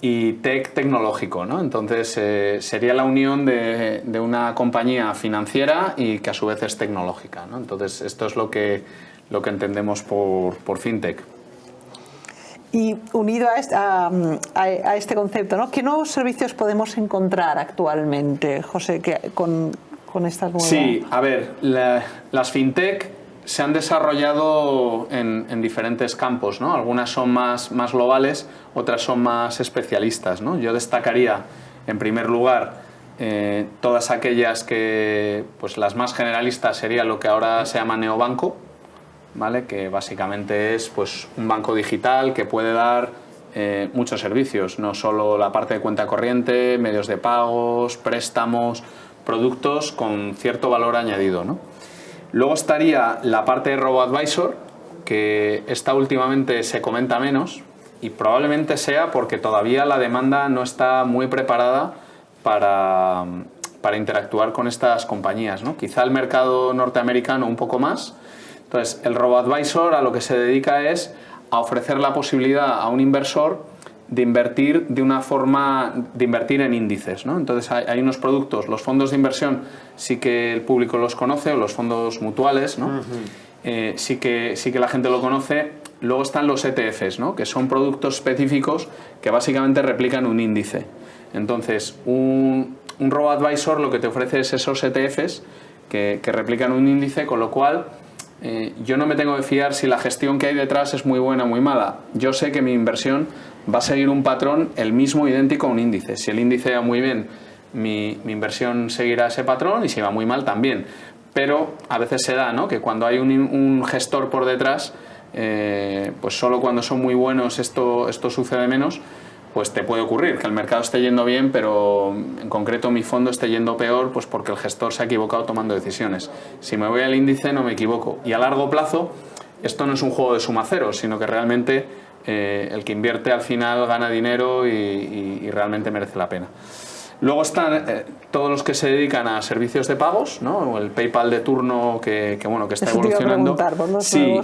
y tech tecnológico, ¿no? Entonces sería la unión de una compañía financiera y que a su vez es tecnológica, ¿no? Entonces esto es lo que entendemos por fintech.
Y unido a este concepto, ¿no? ¿Qué nuevos servicios podemos encontrar actualmente, José, con estas nuevas?
Sí, a ver, las fintech se han desarrollado en diferentes campos, ¿no? Algunas son más globales, otras son más especialistas, ¿no? Yo destacaría, en primer lugar, todas aquellas que, pues las más generalistas sería lo que ahora se llama neobanco, ¿vale? Que básicamente es pues un banco digital que puede dar muchos servicios, no solo la parte de cuenta corriente, medios de pagos, préstamos, productos con cierto valor añadido, ¿no? Luego estaría la parte de RoboAdvisor, que esta últimamente se comenta menos, y probablemente sea porque todavía la demanda no está muy preparada para interactuar con estas compañías, ¿no? Quizá el mercado norteamericano un poco más. Entonces, el RoboAdvisor a lo que se dedica es a ofrecer la posibilidad a un inversor de invertir de una forma, de invertir en índices, ¿no? Entonces hay unos productos, los fondos de inversión sí que el público los conoce, o los fondos mutuales, ¿no? Sí que la gente lo conoce. Luego están los ETFs, ¿no? Que son productos específicos que básicamente replican un índice. Entonces, un RoboAdvisor lo que te ofrece es esos ETFs que replican un índice, con lo cual yo no me tengo que fiar si la gestión que hay detrás es muy buena o muy mala. Yo sé que mi inversión va a seguir un patrón el mismo, idéntico a un índice. Si el índice va muy bien, mi inversión seguirá ese patrón, y si va muy mal también. Pero a veces se da, ¿no?, que cuando hay un gestor por detrás, pues solo cuando son muy buenos esto sucede menos. Pues te puede ocurrir que el mercado esté yendo bien, pero en concreto mi fondo esté yendo peor, pues porque el gestor se ha equivocado tomando decisiones. Si me voy al índice no me equivoco. Y a largo plazo esto no es un juego de suma cero, sino que realmente el que invierte al final gana dinero y realmente merece la pena. Luego están todos los que se dedican a servicios de pagos, ¿no? El PayPal de turno que está evolucionando. Sí.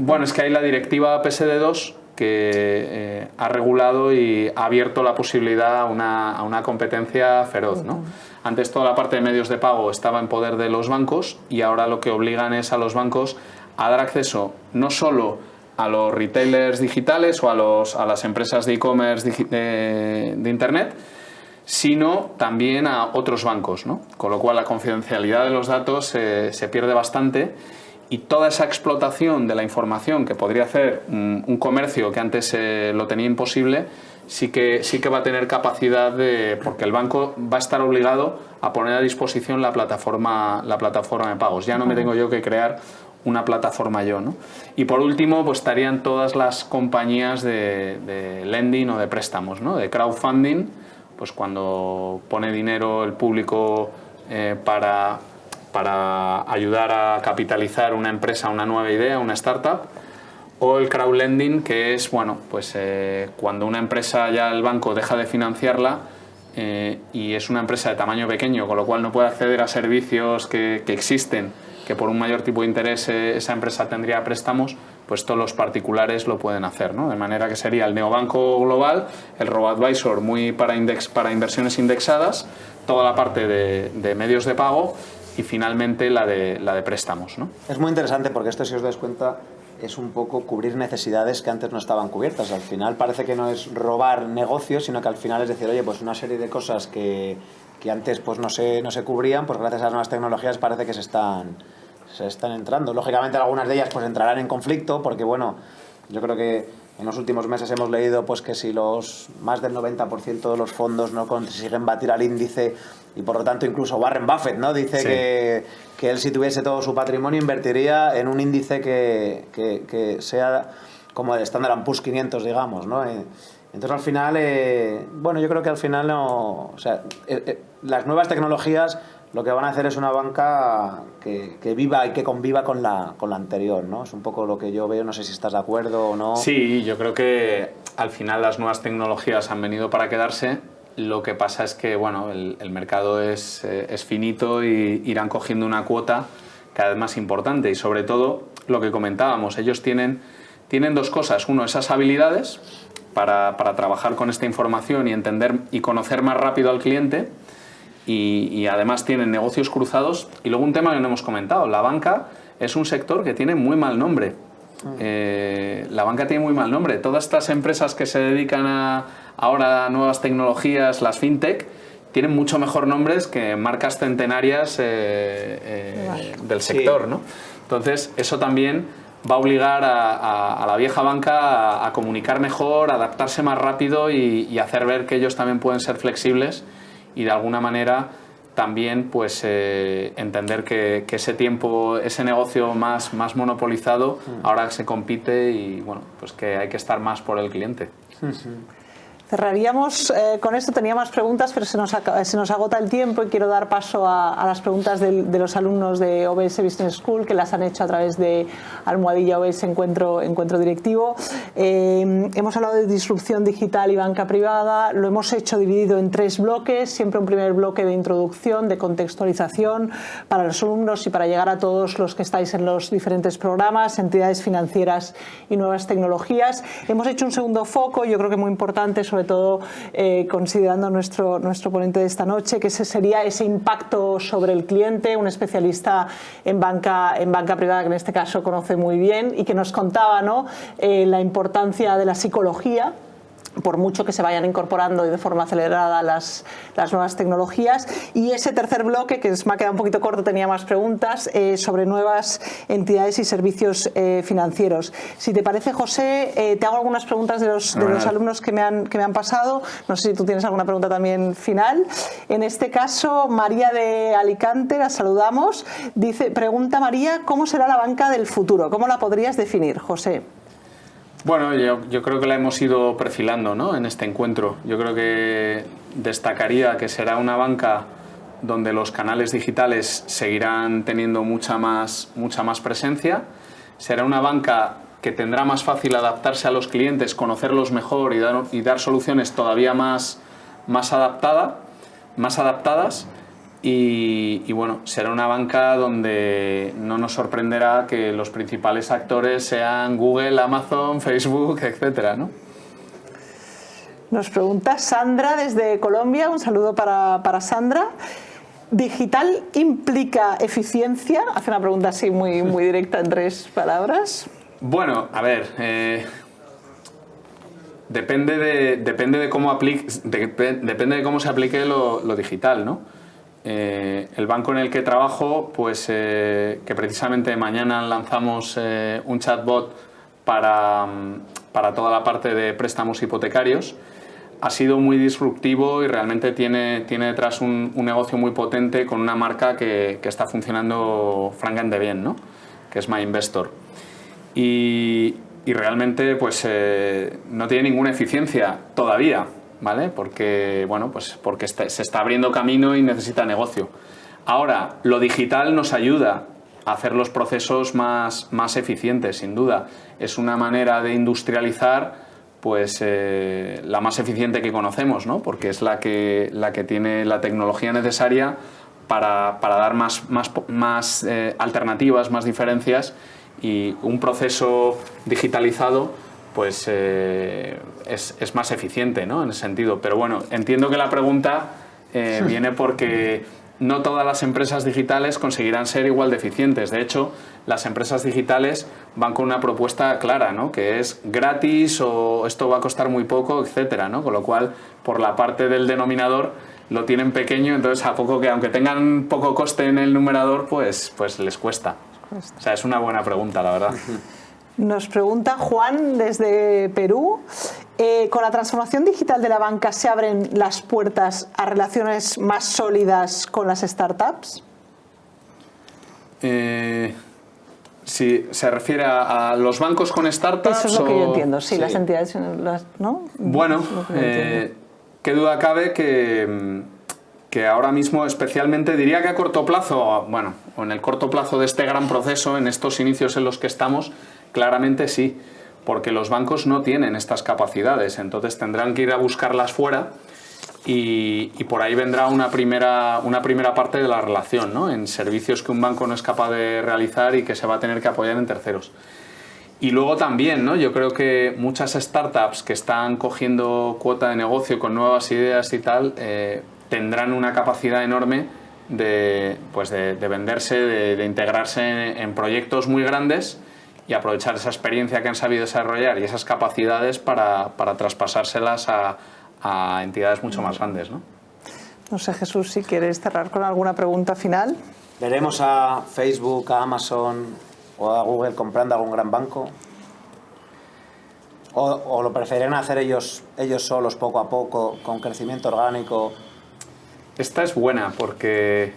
Bueno, es que hay la directiva PSD2 que ha regulado y ha abierto la posibilidad a una competencia feroz, ¿no? Antes toda la parte de medios de pago estaba en poder de los bancos, y ahora lo que obligan es a los bancos a dar acceso no solo a los retailers digitales o a las empresas de e-commerce de Internet, sino también a otros bancos, ¿no? Con lo cual la confidencialidad de los datos se pierde bastante, y toda esa explotación de la información que podría hacer un comercio que antes lo tenía imposible, sí que va a tener capacidad porque el banco va a estar obligado a poner a disposición la plataforma de pagos. Ya no me tengo yo que crear una plataforma yo, ¿no? Y por último, pues estarían todas las compañías de lending o de préstamos, ¿no? De crowdfunding, pues cuando pone dinero el público para ayudar a capitalizar una empresa, una nueva idea, una startup. O el crowdlending, que es, bueno, pues cuando una empresa, ya el banco deja de financiarla y es una empresa de tamaño pequeño, con lo cual no puede acceder a servicios que existen, que por un mayor tipo de interés esa empresa tendría préstamos, pues todos los particulares lo pueden hacer, ¿no? De manera que sería el neobanco global, el RoboAdvisor muy para inversiones indexadas, toda la parte de medios de pago, y finalmente la de préstamos, ¿no?
Es muy interesante porque esto, si os dais cuenta, es un poco cubrir necesidades que antes no estaban cubiertas. Al final parece que no es robar negocios, sino que al final es decir, oye, pues una serie de cosas que antes pues no se cubrían, pues gracias a las nuevas tecnologías parece que se están entrando. Lógicamente algunas de ellas pues entrarán en conflicto, porque bueno, yo creo que en los últimos meses hemos leído pues que si más del 90% de los fondos no consiguen batir al índice, y por lo tanto incluso Warren Buffett, ¿no?, dice sí, que él, si tuviese todo su patrimonio, invertiría en un índice que sea como el Standard & Poor's 500, digamos, ¿no? Entonces al final, bueno, yo creo que al final no, o sea, las nuevas tecnologías lo que van a hacer es una banca que viva y que conviva con la anterior, ¿no? Es un poco lo que yo veo, no sé si estás de acuerdo o no.
Sí, yo creo que al final las nuevas tecnologías han venido para quedarse. Lo que pasa es que, bueno, el mercado es finito, y irán cogiendo una cuota cada vez más importante, y sobre todo lo que comentábamos, ellos tienen dos cosas. Uno, esas habilidades para trabajar con esta información y entender y conocer más rápido al cliente, y además tienen negocios cruzados. Y luego un tema que no hemos comentado, la banca es un sector que tiene muy mal nombre. La banca tiene muy mal nombre. Todas estas empresas que se dedican ahora a nuevas tecnologías, las fintech, tienen mucho mejor nombres que marcas centenarias del sector, ¿no? Entonces eso también va a obligar a la vieja banca a comunicar mejor, a adaptarse más rápido y hacer ver que ellos también pueden ser flexibles, y de alguna manera también pues entender que ese tiempo, ese negocio más monopolizado, ahora se compite, y bueno, pues que hay que estar más por el cliente.
Cerraríamos con esto, tenía más preguntas, pero se nos agota el tiempo y quiero dar paso a las preguntas de los alumnos de OBS Business School, que las han hecho a través de Almohadilla OBS Encuentro Directivo. Hemos hablado de disrupción digital y banca privada, lo hemos hecho dividido en 3 bloques, siempre un primer bloque de introducción, de contextualización para los alumnos y para llegar a todos los que estáis en los diferentes programas, entidades financieras y nuevas tecnologías. Hemos hecho un segundo foco, yo creo que muy importante, sobre todo considerando nuestro ponente de esta noche, que sería ese impacto sobre el cliente, un especialista en banca privada que en este caso conoce muy bien y que nos contaba, ¿no?, la importancia de la psicología, por mucho que se vayan incorporando de forma acelerada las nuevas tecnologías. Y ese tercer bloque, que me ha quedado un poquito corto, tenía más preguntas, sobre nuevas entidades y servicios financieros. Si te parece, José, te hago algunas preguntas de los alumnos que me han pasado. No sé si tú tienes alguna pregunta también final. En este caso, María de Alicante, la saludamos. Pregunta María, ¿cómo será la banca del futuro? ¿Cómo la podrías definir, José?
Bueno, yo creo que la hemos ido perfilando, ¿no?, en este encuentro. Yo creo que destacaría que será una banca donde los canales digitales seguirán teniendo mucha más presencia. Será una banca que tendrá más fácil adaptarse a los clientes, conocerlos mejor y dar soluciones todavía más adaptadas. Y bueno, será una banca donde no nos sorprenderá que los principales actores sean Google, Amazon, Facebook, etcétera, ¿no?
Nos pregunta Sandra desde Colombia, un saludo para Sandra. ¿Digital implica eficiencia? Hace una pregunta así muy directa en 3 palabras.
Bueno, a ver, depende de cómo se aplique lo digital, ¿no? El banco en el que trabajo, pues que precisamente mañana lanzamos un chatbot para toda la parte de préstamos hipotecarios, ha sido muy disruptivo y realmente tiene detrás un negocio muy potente con una marca que está funcionando francamente bien, ¿no?, que es MyInvestor. Y realmente pues no tiene ninguna eficiencia todavía, ¿vale? Porque se está abriendo camino y necesita negocio. Ahora, lo digital nos ayuda a hacer los procesos más eficientes, sin duda. Es una manera de industrializar, pues la más eficiente que conocemos, ¿no?, porque es la que tiene la tecnología necesaria para dar más alternativas, más diferencias, y un proceso digitalizado pues es más eficiente, ¿no?, en ese sentido. Pero bueno, entiendo que la pregunta viene porque no todas las empresas digitales conseguirán ser igual de eficientes. De hecho, las empresas digitales van con una propuesta clara, ¿no?, que es gratis o esto va a costar muy poco, etcétera, ¿no? Con lo cual, por la parte del denominador lo tienen pequeño, entonces a poco que, aunque tengan poco coste en el numerador, pues les cuesta. O sea, es una buena pregunta, la verdad.
Nos pregunta Juan desde Perú, ¿con la transformación digital de la banca se abren las puertas a relaciones más sólidas con las startups?
Si se refiere a los bancos con startups.
Eso es lo que yo entiendo, sí, las entidades, ¿no?
Bueno, qué duda cabe que ahora mismo, especialmente, diría que a corto plazo, bueno, o en el corto plazo de este gran proceso, en estos inicios en los que estamos, claramente sí, porque los bancos no tienen estas capacidades, entonces tendrán que ir a buscarlas fuera y por ahí vendrá una primera parte de la relación, ¿no?, en servicios que un banco no es capaz de realizar y que se va a tener que apoyar en terceros. Y luego también, ¿no?, yo creo que muchas startups que están cogiendo cuota de negocio con nuevas ideas y tal, tendrán una capacidad enorme de venderse, de integrarse en proyectos muy grandes y aprovechar esa experiencia que han sabido desarrollar y esas capacidades para traspasárselas a entidades mucho más grandes, ¿no?
No sé, Jesús, si quieres cerrar con alguna pregunta final.
¿Veremos a Facebook, a Amazon o a Google comprando algún gran banco? ¿O lo preferirán hacer ellos solos, poco a poco, con crecimiento orgánico?
Esta es buena porque,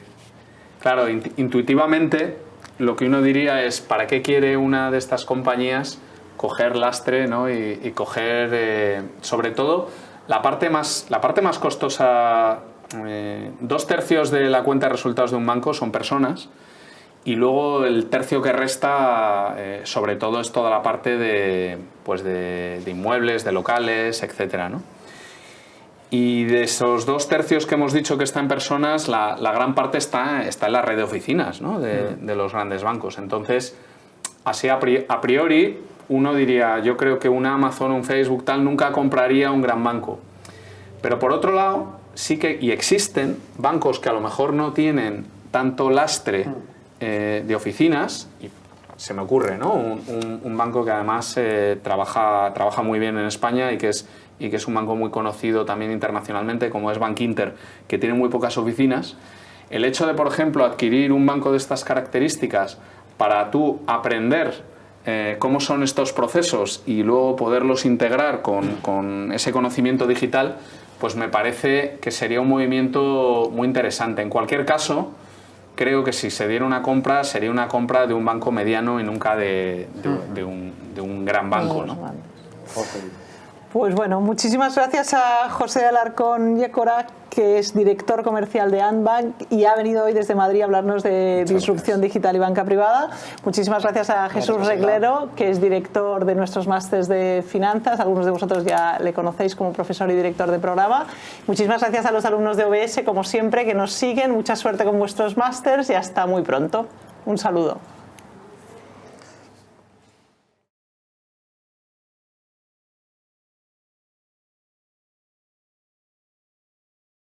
claro, intuitivamente lo que uno diría es ¿para qué quiere una de estas compañías coger lastre, ¿no?, y coger, sobre todo, La parte más costosa, 2/3 de la cuenta de resultados de un banco son personas, y luego el tercio que resta, sobre todo, es toda la parte de inmuebles, de locales, etcétera, ¿no? Y de esos 2/3 que hemos dicho que está en personas, la gran parte está en la red de oficinas, ¿no? de los grandes bancos. Entonces, así a priori, uno diría, yo creo que una Amazon, un Facebook, tal, nunca compraría un gran banco. Pero por otro lado, sí que existen bancos que a lo mejor no tienen tanto lastre de oficinas, y se me ocurre, ¿no? Un banco que además trabaja muy bien en España y que es un banco muy conocido también internacionalmente, como es Bankinter, que tiene muy pocas oficinas. El hecho de, por ejemplo, adquirir un banco de estas características para tú aprender cómo son estos procesos y luego poderlos integrar con ese conocimiento digital, pues me parece que sería un movimiento muy interesante. En cualquier caso, creo que si se diera una compra, sería una compra de un banco mediano y nunca de un gran banco, ¿no?
Pues bueno, muchísimas gracias a José Alarcón Yécora, que es director comercial de Andbank y ha venido hoy desde Madrid a hablarnos de disrupción digital y banca privada. Muchísimas gracias a Jesús Reglero, que es director de nuestros másters de finanzas. Algunos de vosotros ya le conocéis como profesor y director de programa. Muchísimas gracias a los alumnos de OBS, como siempre, que nos siguen. Mucha suerte con vuestros másters y hasta muy pronto. Un saludo.